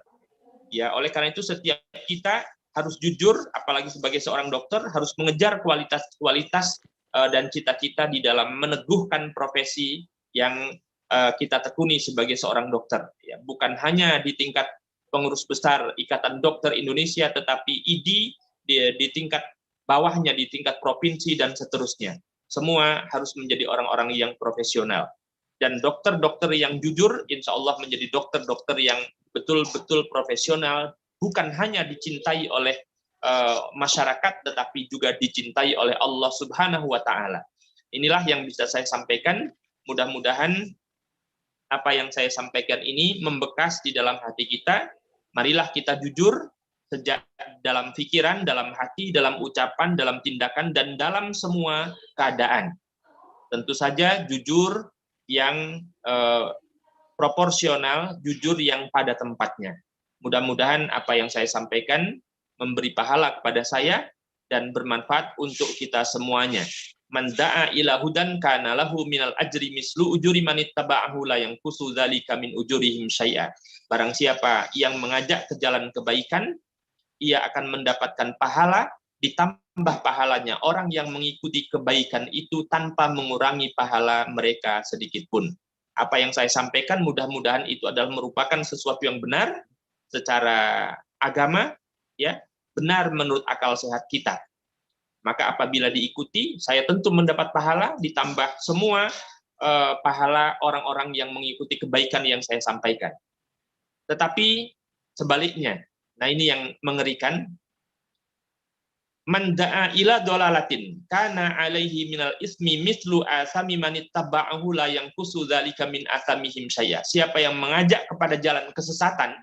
Ya, oleh karena itu setiap kita harus jujur, apalagi sebagai seorang dokter harus mengejar kualitas dan cita-cita di dalam meneguhkan profesi yang kita tekuni sebagai seorang dokter. Ya, bukan hanya di tingkat pengurus besar Ikatan Dokter Indonesia, tetapi ID di tingkat bawahnya, di tingkat provinsi dan seterusnya. Semua harus menjadi orang-orang yang profesional. Dan dokter-dokter yang jujur, insya Allah menjadi dokter-dokter yang betul-betul profesional, bukan hanya dicintai oleh masyarakat, tetapi juga dicintai oleh Allah Subhanahu wa Ta'ala. Inilah yang bisa saya sampaikan. Mudah-mudahan apa yang saya sampaikan ini membekas di dalam hati kita. Marilah kita jujur sejak dalam pikiran, dalam hati, dalam ucapan, dalam tindakan, dan dalam semua keadaan. Tentu saja jujur yang proporsional, jujur yang pada tempatnya. Mudah-mudahan apa yang saya sampaikan memberi pahala kepada saya dan bermanfaat untuk kita semuanya. Man da'a ila hudan kana lahu minal ajri mislu ujuri man ittaba'ahu la yanqusu dzalika min ujurihim syai'a. Barang siapa yang mengajak ke jalan kebaikan, ia akan mendapatkan pahala, ditambah pahalanya orang yang mengikuti kebaikan itu tanpa mengurangi pahala mereka sedikit pun. Apa yang saya sampaikan mudah-mudahan itu adalah merupakan sesuatu yang benar secara agama, ya, benar menurut akal sehat kita. Maka apabila diikuti, saya tentu mendapat pahala, ditambah semua pahala orang-orang yang mengikuti kebaikan yang saya sampaikan. Tetapi sebaliknya, nah ini yang mengerikan, man da'a ila dolalatin kana alaihi minal ismi mislu asami man ittaba'ahu la yanqusu dzalika min asamihim syai'a. Siapa yang mengajak kepada jalan kesesatan,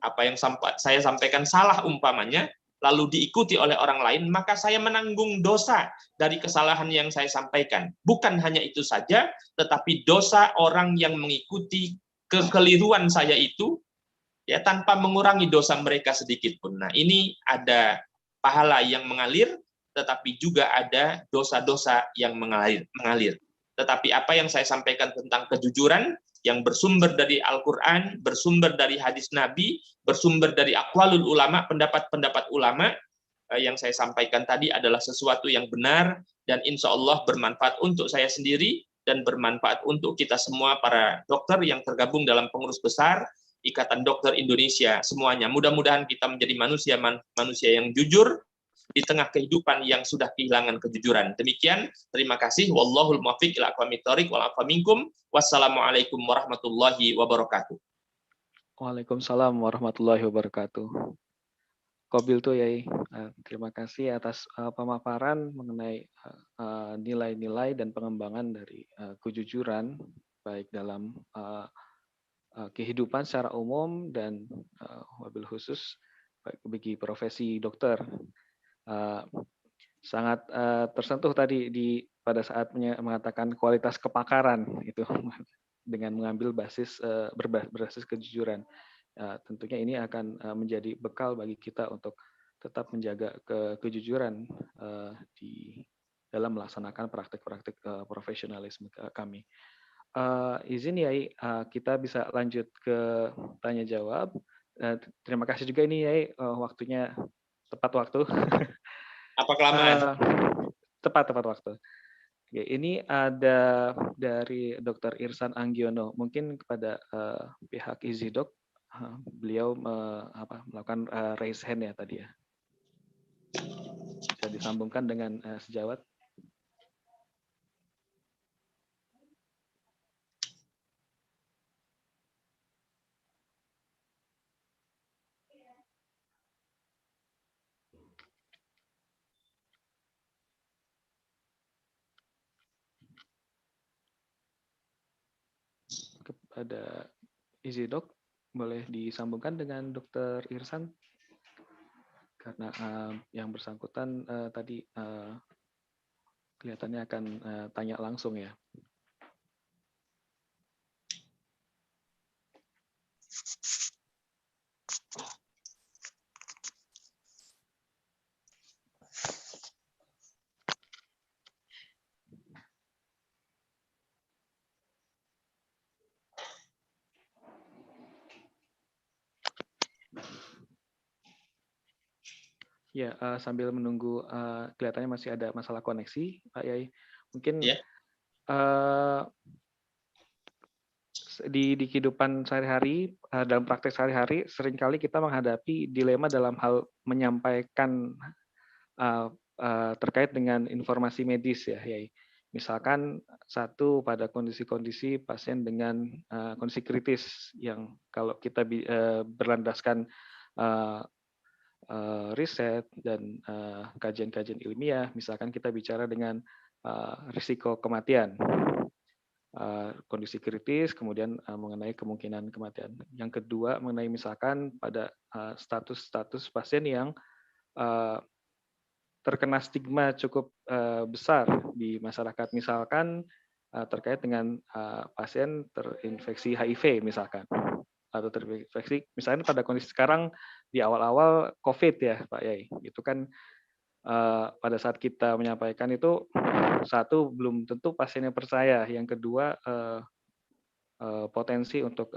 apa yang saya sampaikan salah umpamanya, lalu diikuti oleh orang lain, maka saya menanggung dosa dari kesalahan yang saya sampaikan. Bukan hanya itu saja, tetapi dosa orang yang mengikuti kekeliruan saya itu, ya, tanpa mengurangi dosa mereka sedikit pun. Nah, ini ada pahala yang mengalir, tetapi juga ada dosa-dosa yang mengalir. Tetapi apa yang saya sampaikan tentang kejujuran, yang bersumber dari Al-Quran, bersumber dari hadis Nabi, bersumber dari aqwalul ulama, pendapat-pendapat ulama, yang saya sampaikan tadi adalah sesuatu yang benar, dan insya Allah bermanfaat untuk saya sendiri, dan bermanfaat untuk kita semua para dokter yang tergabung dalam pengurus besar Ikatan Dokter Indonesia semuanya. Mudah-mudahan kita menjadi manusia yang jujur di tengah kehidupan yang sudah kehilangan kejujuran. Demikian, terima kasih. Wallahul muwaffiq ila aqwamit thoriq wal afa minkum. Wassalamualaikum warahmatullahi wabarakatuh. Waalaikumsalam warahmatullahi wabarakatuh. Qabil tuh Yai, terima kasih atas pemaparan mengenai nilai-nilai dan pengembangan dari kejujuran baik dalam kehidupan secara umum dan wabil khusus bagi profesi dokter. Sangat tersentuh tadi pada saat mengatakan kualitas kepakaran itu dengan mengambil berbasis kejujuran. Tentunya ini akan menjadi bekal bagi kita untuk tetap menjaga kejujuran di dalam melaksanakan praktik-praktik profesionalisme kami. Izin Yai, kita bisa lanjut ke tanya jawab. Terima kasih juga ini Yai, waktunya tepat waktu. Apa kelamaan? Tepat waktu. Oke, ini ada dari Dr. Irsan Anggiono. Mungkin kepada pihak Izidok, beliau melakukan raise hand ya tadi ya. Bisa disambungkan dengan sejawat. Kepada Izidok, boleh disambungkan dengan Dr. Irsan? Karena yang bersangkutan tadi kelihatannya akan tanya langsung ya. Ya, sambil menunggu, kelihatannya masih ada masalah koneksi, Pak Yai. Mungkin di kehidupan sehari-hari, dalam praktek sehari-hari, seringkali kita menghadapi dilema dalam hal menyampaikan terkait dengan informasi medis ya, Yai. Misalkan satu pada kondisi-kondisi pasien dengan kondisi kritis yang kalau kita berlandaskan riset dan kajian-kajian ilmiah, misalkan kita bicara dengan risiko kematian, kondisi kritis, kemudian mengenai kemungkinan kematian. Yang kedua mengenai misalkan pada status pasien yang terkena stigma cukup besar di masyarakat, misalkan terkait dengan pasien terinfeksi HIV misalkan, atau terinfeksi misalnya pada kondisi sekarang di awal-awal COVID ya Pak Yai, itu kan pada saat kita menyampaikan itu, satu belum tentu pasiennya percaya, yang kedua potensi untuk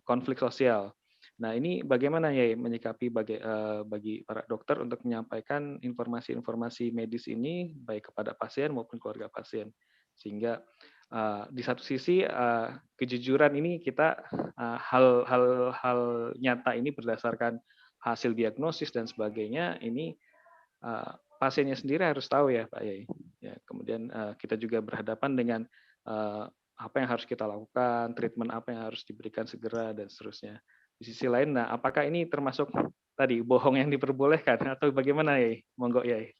konflik sosial. Nah ini bagaimana ya menyikapi bagi para dokter untuk menyampaikan informasi-informasi medis ini baik kepada pasien maupun keluarga pasien, sehingga di satu sisi kejujuran ini kita hal-hal nyata ini berdasarkan hasil diagnosis dan sebagainya, ini pasiennya sendiri harus tahu ya Pak Yai. Ya, kemudian kita juga berhadapan dengan apa yang harus kita lakukan, treatment apa yang harus diberikan segera dan seterusnya. Di sisi lain, nah apakah ini termasuk tadi bohong yang diperbolehkan atau bagaimana Yai? Monggo Yai.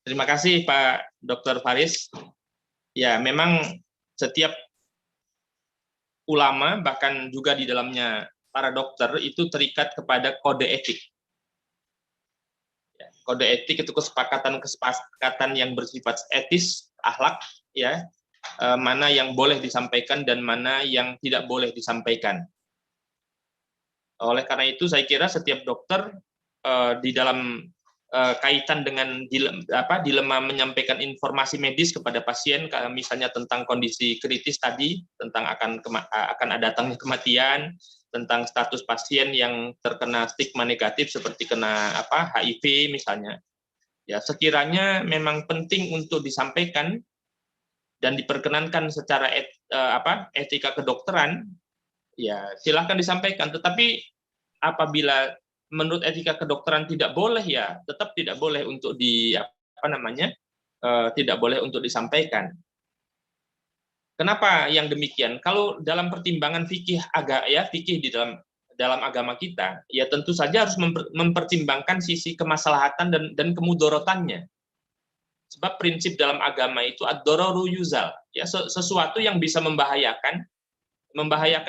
Terima kasih Pak Dr. Faris. Ya, memang setiap ulama bahkan juga di dalamnya para dokter itu terikat kepada kode etik. Kode etik itu kesepakatan yang bersifat etis, akhlak, ya, mana yang boleh disampaikan dan mana yang tidak boleh disampaikan. Oleh karena itu, saya kira setiap dokter di dalam kaitan dengan dilema menyampaikan informasi medis kepada pasien, misalnya tentang kondisi kritis tadi, tentang akan datangnya kematian, tentang status pasien yang terkena stigma negatif seperti kena HIV misalnya. Ya, sekiranya memang penting untuk disampaikan dan diperkenankan secara etika kedokteran, ya silakan disampaikan. Tetapi apabila menurut etika kedokteran tidak boleh, ya tetap tidak boleh untuk tidak boleh untuk disampaikan. Kenapa yang demikian? Kalau dalam pertimbangan fikih fikih di dalam agama kita, ya tentu saja harus mempertimbangkan sisi kemaslahatan dan kemudorotannya. Sebab prinsip dalam agama itu ad-dararu yuzal, ya sesuatu yang bisa membahayakan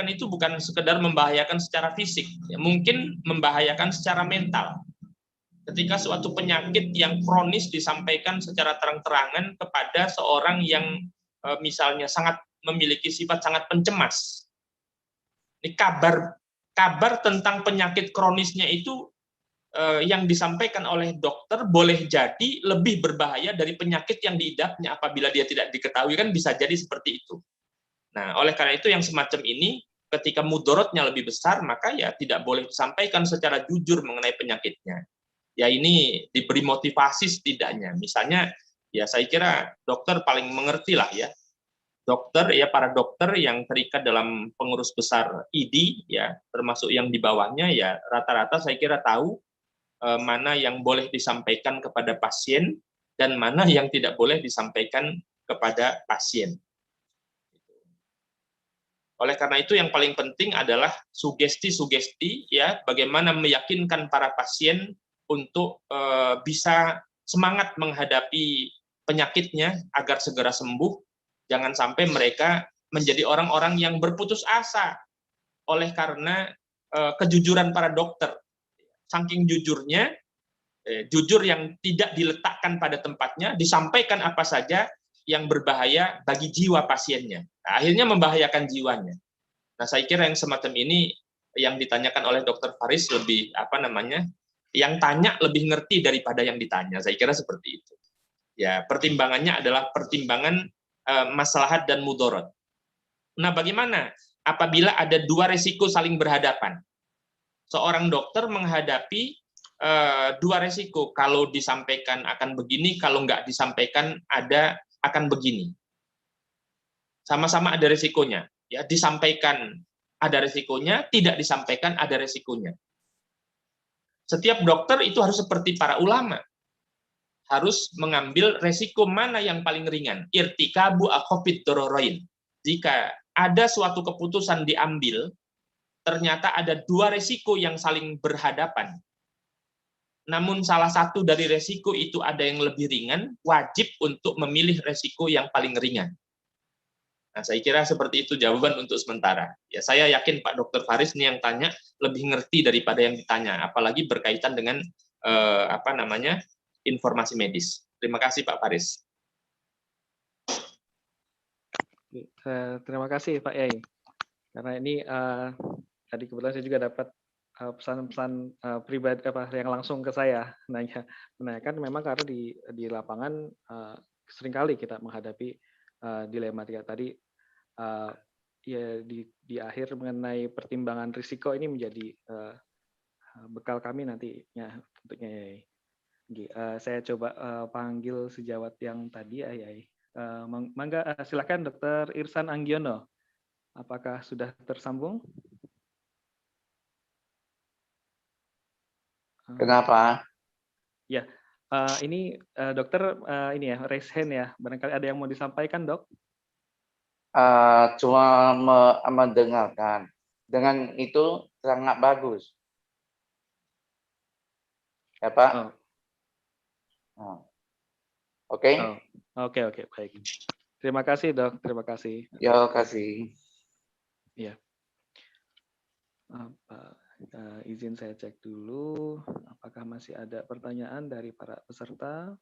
itu bukan sekedar membahayakan secara fisik, ya, mungkin membahayakan secara mental. Ketika suatu penyakit yang kronis disampaikan secara terang-terangan kepada seorang yang misalnya memiliki sifat sangat pencemas. Ini kabar tentang penyakit kronisnya itu yang disampaikan oleh dokter boleh jadi lebih berbahaya dari penyakit yang diidapnya apabila dia tidak diketahui, kan bisa jadi seperti itu. Nah, oleh karena itu yang semacam ini ketika mudorotnya lebih besar, maka ya tidak boleh disampaikan secara jujur mengenai penyakitnya. Ya ini diberi motivasi setidaknya. Misalnya, ya saya kira dokter paling mengerti lah ya. Dokter, ya para dokter yang terikat dalam pengurus besar ID, ya termasuk yang di bawahnya, ya rata-rata saya kira tahu mana yang boleh disampaikan kepada pasien dan mana yang tidak boleh disampaikan kepada pasien. Oleh karena itu yang paling penting adalah sugesti-sugesti, ya bagaimana meyakinkan para pasien untuk bisa semangat menghadapi penyakitnya agar segera sembuh. Jangan sampai mereka menjadi orang-orang yang berputus asa oleh karena kejujuran para dokter. Saking jujurnya, jujur yang tidak diletakkan pada tempatnya, disampaikan apa saja yang berbahaya bagi jiwa pasiennya. Nah, akhirnya membahayakan jiwanya. Nah, saya kira yang semacam ini yang ditanyakan oleh Dr. Faris lebih yang tanya lebih ngerti daripada yang ditanya. Saya kira seperti itu. Ya, pertimbangannya adalah pertimbangan maslahat dan mudorot. Nah, bagaimana apabila ada dua resiko saling berhadapan? Seorang dokter menghadapi dua resiko. Kalau disampaikan akan begini, kalau nggak disampaikan akan begini. Sama-sama ada resikonya. Ya, disampaikan ada resikonya, tidak disampaikan ada resikonya. Setiap dokter itu harus seperti para ulama. Harus mengambil resiko mana yang paling ringan. Irtikabu akhafid dararain. Jika ada suatu keputusan diambil, ternyata ada dua resiko yang saling berhadapan. Namun salah satu dari resiko itu ada yang lebih ringan, wajib untuk memilih resiko yang paling ringan. Nah, saya kira seperti itu jawaban untuk sementara. Ya, saya yakin Pak Dr. Faris ini yang tanya lebih ngerti daripada yang ditanya, apalagi berkaitan dengan informasi medis. Terima kasih Pak Faris. Terima kasih Pak Yai. Karena ini tadi kebetulan saya juga dapat pesan-pesan pribadi yang langsung ke saya menanyakan memang karena di lapangan seringkali kita menghadapi dilematika tadi ya di akhir mengenai pertimbangan risiko ini menjadi bekal kami nantinya tentunya Yai. Saya coba panggil sejawat yang tadi Yai. Mangga silakan Dr. Irsan Anggiono. Apakah sudah tersambung? Kenapa? Ya, ini dokter ini ya raise hand ya. Barangkali ada yang mau disampaikan dok? Cuma mendengarkan. Dengan itu sangat bagus. Ya Pak. Oke. Oke, baik. Terima kasih dok. Terima kasih. Ya kasih. Ya. Izin saya cek dulu, apakah masih ada pertanyaan dari para peserta?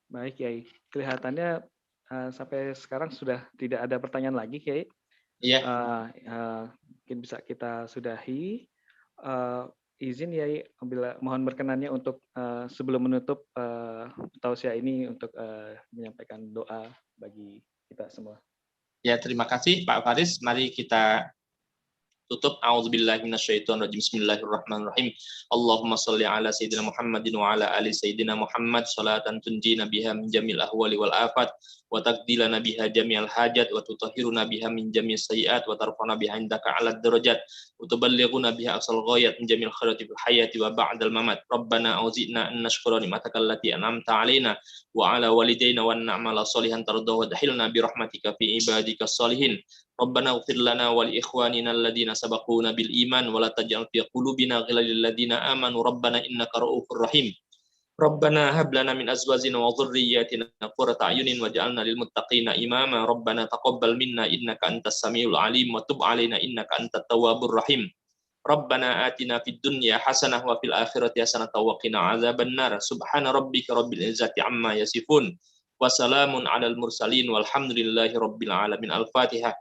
Baik, Kiai. Kelihatannya sampai sekarang sudah tidak ada pertanyaan lagi, Kiai. Iya. Mungkin bisa kita sudahi. Izin Yai, mohon berkenannya untuk sebelum menutup tausiah ini untuk menyampaikan doa bagi kita semua. Ya, terima kasih Pak Faris. Mari kita tutup. A'udzubillahi minasyaitonirrajim. Bismillahirrahmanirrahim. Allahumma shalli ala sayyidina Muhammadin wa ala ali sayyidina Muhammad salatan tunjina biha min jamil ahwali wal afat wa taqdilana biha jami'al hajat wa tutahhiruna biha min jami'is sayyi'at wa tarfa'una biha indaka 'alad darajat wa tuballighuna biha aqsal ghayat min jamil khairati fil hayati wa ba'dal mamat. Rabbana auzi'na an nashkura ni'mataka allati an'amta 'alaina wa 'ala walidayna wa na'mala shalihan tardahu wa dahilna bi rahmatika fi ibadikas shalihin. Rabbana ighfir lana wa li ikhwanina alladziina sabaquna bil iman wa la taj'al fi qulubina ghillan lil ladziina amanu rabbana innaka ra'ufur rahim. Rabbana hab lana min azwajina wa dhurriyyatina qurrata a'yunin waj'alna lil muttaqina imama. Rabbana taqabbal minna innaka antas samiul alim wa tub 'alaina innaka antat tawwabur rahim. Rabbana atina fid dunya hasanah wa fil akhirati hasanah wa qina adzabannar. Subhana rabbika rabbil izzati amma yasifun. Wassalamun 'alal mursalin walhamdulillahi rabbil alamin. Al-Fatihah.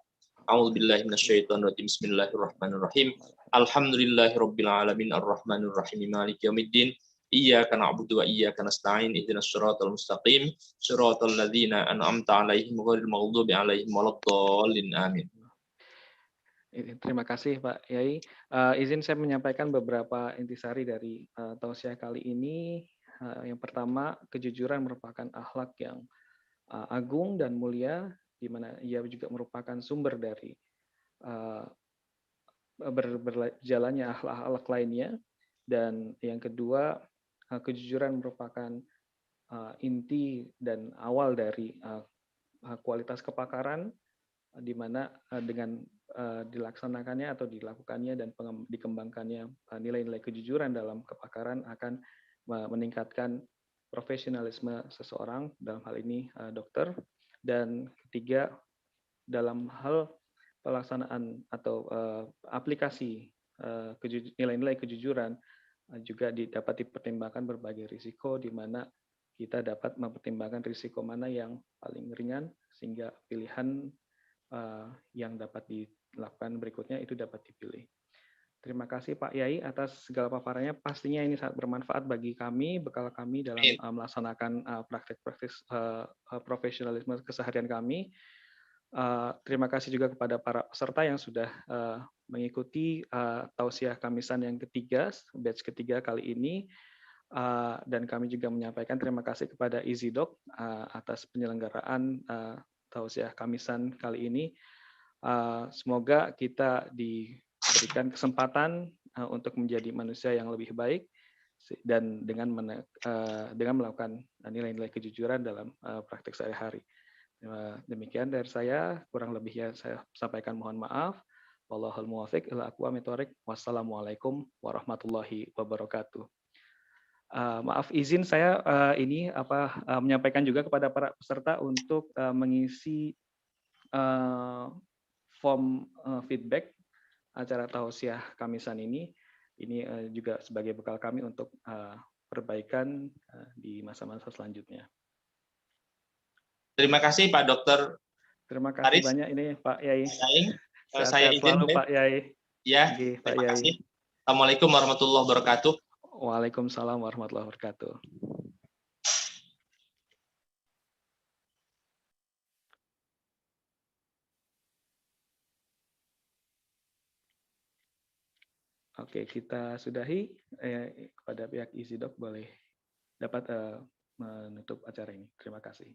A'udzubillahi minasyaitonir rajim. Bismillahirrahmanirrahim. Alhamdulillahi rabbil alamin arrahmanir rahim maliki yaumiddin. Iyyaka na'budu wa iyyaka nasta'in ihdinas siratal mustaqim siratal ladzina an'amta 'alaihim ghairil maghdubi 'alaihim waladdallin. Amin. Terima kasih Pak Yai. Izin saya menyampaikan beberapa intisari dari tausiah kali ini. Yang pertama, kejujuran merupakan akhlak yang agung dan mulia, di mana ia juga merupakan sumber dari berjalannya akhlak-akhlak lainnya. Dan yang kedua, kejujuran merupakan inti dan awal dari kualitas kepakaran, di mana dengan dilaksanakannya atau dilakukannya dan dikembangkannya nilai-nilai kejujuran dalam kepakaran akan meningkatkan profesionalisme seseorang, dalam hal ini dokter. Dan ketiga, dalam hal pelaksanaan atau aplikasi nilai-nilai kejujuran juga dapat dipertimbangkan berbagai risiko, di mana kita dapat mempertimbangkan risiko mana yang paling ringan, sehingga pilihan yang dapat dilakukan berikutnya itu dapat dipilih. Terima kasih Pak Yai atas segala paparannya. Pastinya ini sangat bermanfaat bagi kami, bekal kami dalam melaksanakan praktek-praktek profesionalisme keseharian kami. Terima kasih juga kepada para peserta yang sudah mengikuti tausiah Kamisan yang ketiga, batch ketiga kali ini. Dan kami juga menyampaikan terima kasih kepada EasyDoc atas penyelenggaraan tausiah Kamisan kali ini. Semoga kita diberikan kesempatan untuk menjadi manusia yang lebih baik dan dengan melakukan nilai-nilai kejujuran dalam praktek sehari-hari. Demikian dari saya, kurang lebihnya saya sampaikan mohon maaf. Wallahul muwaffiq ila aqwamit thoriq. Wassalamualaikum warahmatullahi wabarakatuh. Maaf izin saya menyampaikan juga kepada para peserta untuk mengisi form feedback acara tausiah Kamisan ini. Ini juga sebagai bekal kami untuk perbaikan di masa-masa selanjutnya. Terima kasih Pak Dokter. Terima kasih Haris. Banyak ini Pak Yai. Saya izin selalu Pak Yai. Ya, Oke, Pak terima Yai. kasih. Assalamualaikum warahmatullahi wabarakatuh. Waalaikumsalam warahmatullahi wabarakatuh. Oke, kita sudahi. Kepada pihak EasyDoc boleh dapat menutup acara ini. Terima kasih.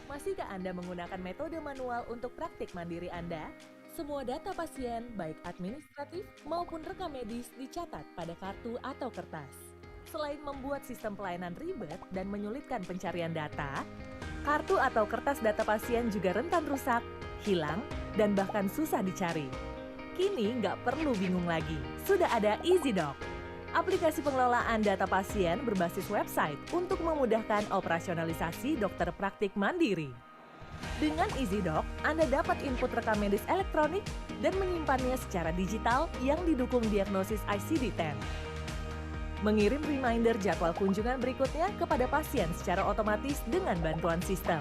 Masihkah Anda menggunakan metode manual untuk praktik mandiri Anda? Semua data pasien, baik administratif maupun rekam medis, dicatat pada kartu atau kertas. Selain membuat sistem pelayanan ribet dan menyulitkan pencarian data, kartu atau kertas data pasien juga rentan rusak, hilang, dan bahkan susah dicari. Kini nggak perlu bingung lagi, sudah ada EasyDoc. Aplikasi pengelolaan data pasien berbasis website untuk memudahkan operasionalisasi dokter praktik mandiri. Dengan EasyDoc, Anda dapat input rekam medis elektronik dan menyimpannya secara digital yang didukung diagnosis ICD-10. Mengirim reminder jadwal kunjungan berikutnya kepada pasien secara otomatis dengan bantuan sistem.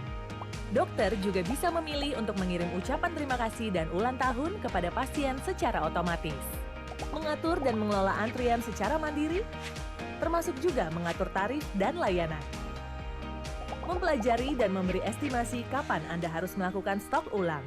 Dokter juga bisa memilih untuk mengirim ucapan terima kasih dan ulang tahun kepada pasien secara otomatis. Mengatur dan mengelola antrian secara mandiri, termasuk juga mengatur tarif dan layanan. Mempelajari dan memberi estimasi kapan Anda harus melakukan stok ulang.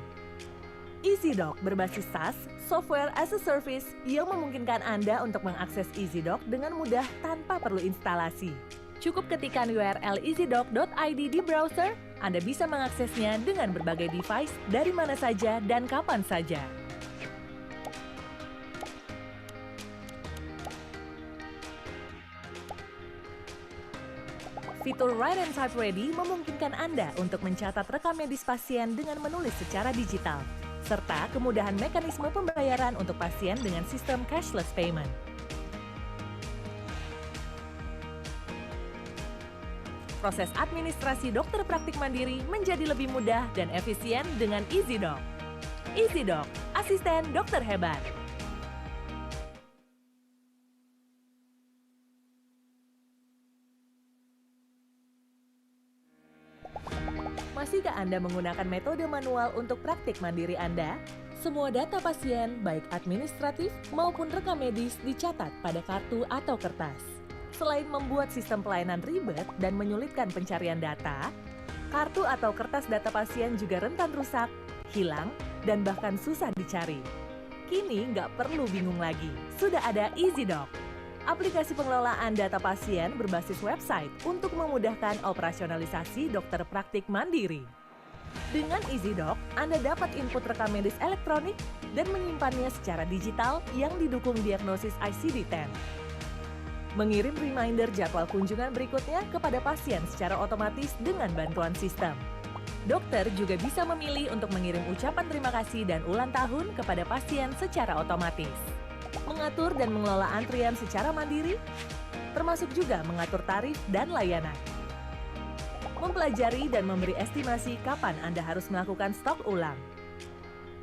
EasyDoc berbasis SaaS, Software as a Service, yang memungkinkan Anda untuk mengakses EasyDoc dengan mudah tanpa perlu instalasi. Cukup ketikkan URL easydoc.id di browser, Anda bisa mengaksesnya dengan berbagai device dari mana saja dan kapan saja. Fitur Write and Type Ready memungkinkan Anda untuk mencatat rekam medis pasien dengan menulis secara digital, serta kemudahan mekanisme pembayaran untuk pasien dengan sistem cashless payment. Proses administrasi dokter praktik mandiri menjadi lebih mudah dan efisien dengan EasyDoc. EasyDoc, asisten dokter hebat. Masihkah Anda menggunakan metode manual untuk praktik mandiri Anda? Semua data pasien, baik administratif maupun rekam medis, dicatat pada kartu atau kertas. Selain membuat sistem pelayanan ribet dan menyulitkan pencarian data, kartu atau kertas data pasien juga rentan rusak, hilang, dan bahkan susah dicari. Kini nggak perlu bingung lagi, sudah ada EasyDoc. Aplikasi pengelolaan data pasien berbasis website untuk memudahkan operasionalisasi dokter praktik mandiri. Dengan EasyDoc, Anda dapat input rekam medis elektronik dan menyimpannya secara digital yang didukung diagnosis ICD-10. Mengirim reminder jadwal kunjungan berikutnya kepada pasien secara otomatis dengan bantuan sistem. Dokter juga bisa memilih untuk mengirim ucapan terima kasih dan ulang tahun kepada pasien secara otomatis. Mengatur dan mengelola antrian secara mandiri, termasuk juga mengatur tarif dan layanan. Mempelajari dan memberi estimasi kapan Anda harus melakukan stok ulang.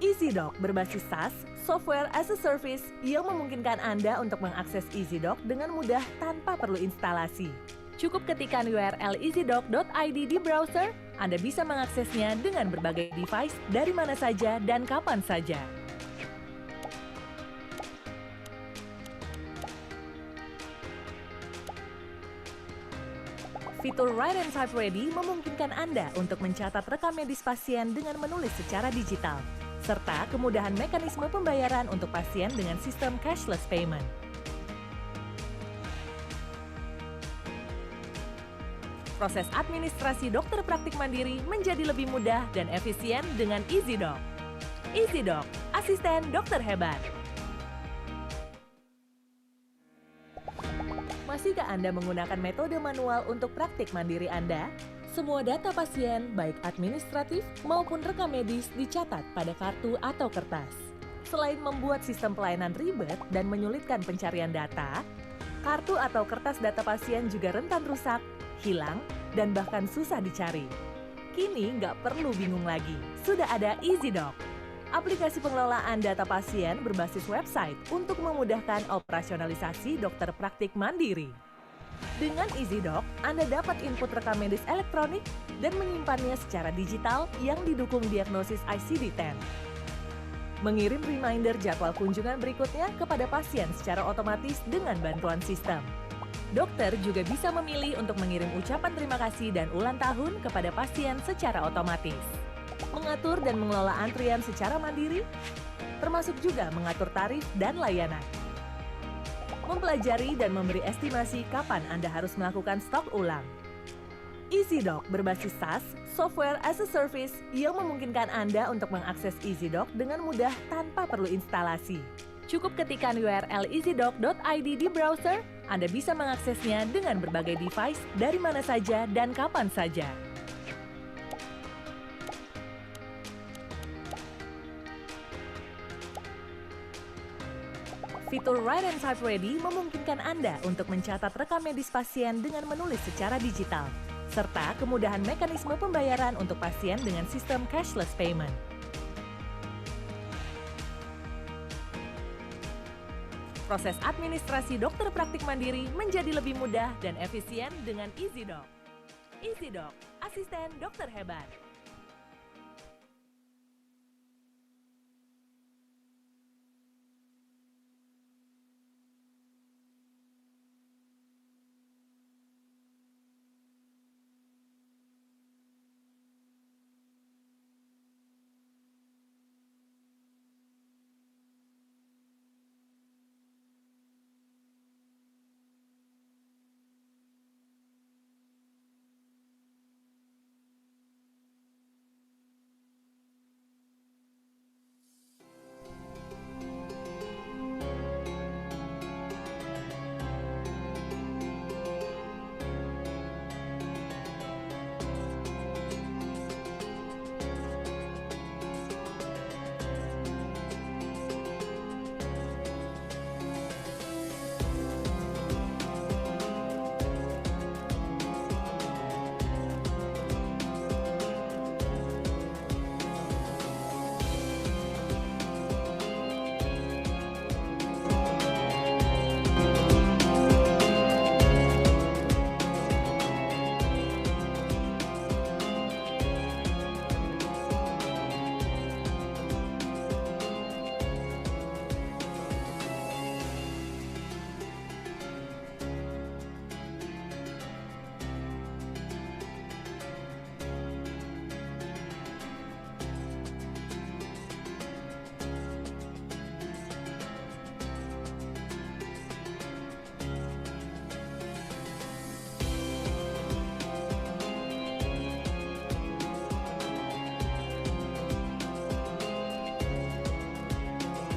EasyDoc berbasis SaaS, Software as a Service, yang memungkinkan Anda untuk mengakses EasyDoc dengan mudah tanpa perlu instalasi. Cukup ketikkan URL easydoc.id di browser, Anda bisa mengaksesnya dengan berbagai device dari mana saja dan kapan saja. Fitur Write and Type Ready memungkinkan Anda untuk mencatat rekam medis pasien dengan menulis secara digital, serta kemudahan mekanisme pembayaran untuk pasien dengan sistem cashless payment. Proses administrasi dokter praktik mandiri menjadi lebih mudah dan efisien dengan EasyDoc. EasyDoc, asisten dokter hebat. Masihkah Anda menggunakan metode manual untuk praktik mandiri Anda? Semua data pasien, baik administratif maupun rekam medis, dicatat pada kartu atau kertas. Selain membuat sistem pelayanan ribet dan menyulitkan pencarian data, kartu atau kertas data pasien juga rentan rusak, hilang, dan bahkan susah dicari. Kini nggak perlu bingung lagi, sudah ada EasyDoc. Aplikasi pengelolaan data pasien berbasis website untuk memudahkan operasionalisasi dokter praktik mandiri. Dengan EasyDoc, Anda dapat input rekam medis elektronik dan menyimpannya secara digital yang didukung diagnosis ICD-10. Mengirim reminder jadwal kunjungan berikutnya kepada pasien secara otomatis dengan bantuan sistem. Dokter juga bisa memilih untuk mengirim ucapan terima kasih dan ulang tahun kepada pasien secara otomatis. Mengatur dan mengelola antrian secara mandiri, termasuk juga mengatur tarif dan layanan. Mempelajari dan memberi estimasi kapan Anda harus melakukan stok ulang. EasyDoc berbasis SaaS, Software as a Service, yang memungkinkan Anda untuk mengakses EasyDoc dengan mudah tanpa perlu instalasi. Cukup ketikkan URL easydoc.id di browser, Anda bisa mengaksesnya dengan berbagai device dari mana saja dan kapan saja. Fitur Write and Type Ready memungkinkan Anda untuk mencatat rekam medis pasien dengan menulis secara digital, serta kemudahan mekanisme pembayaran untuk pasien dengan sistem cashless payment. Proses administrasi dokter praktik mandiri menjadi lebih mudah dan efisien dengan EasyDoc. EasyDoc, asisten dokter hebat.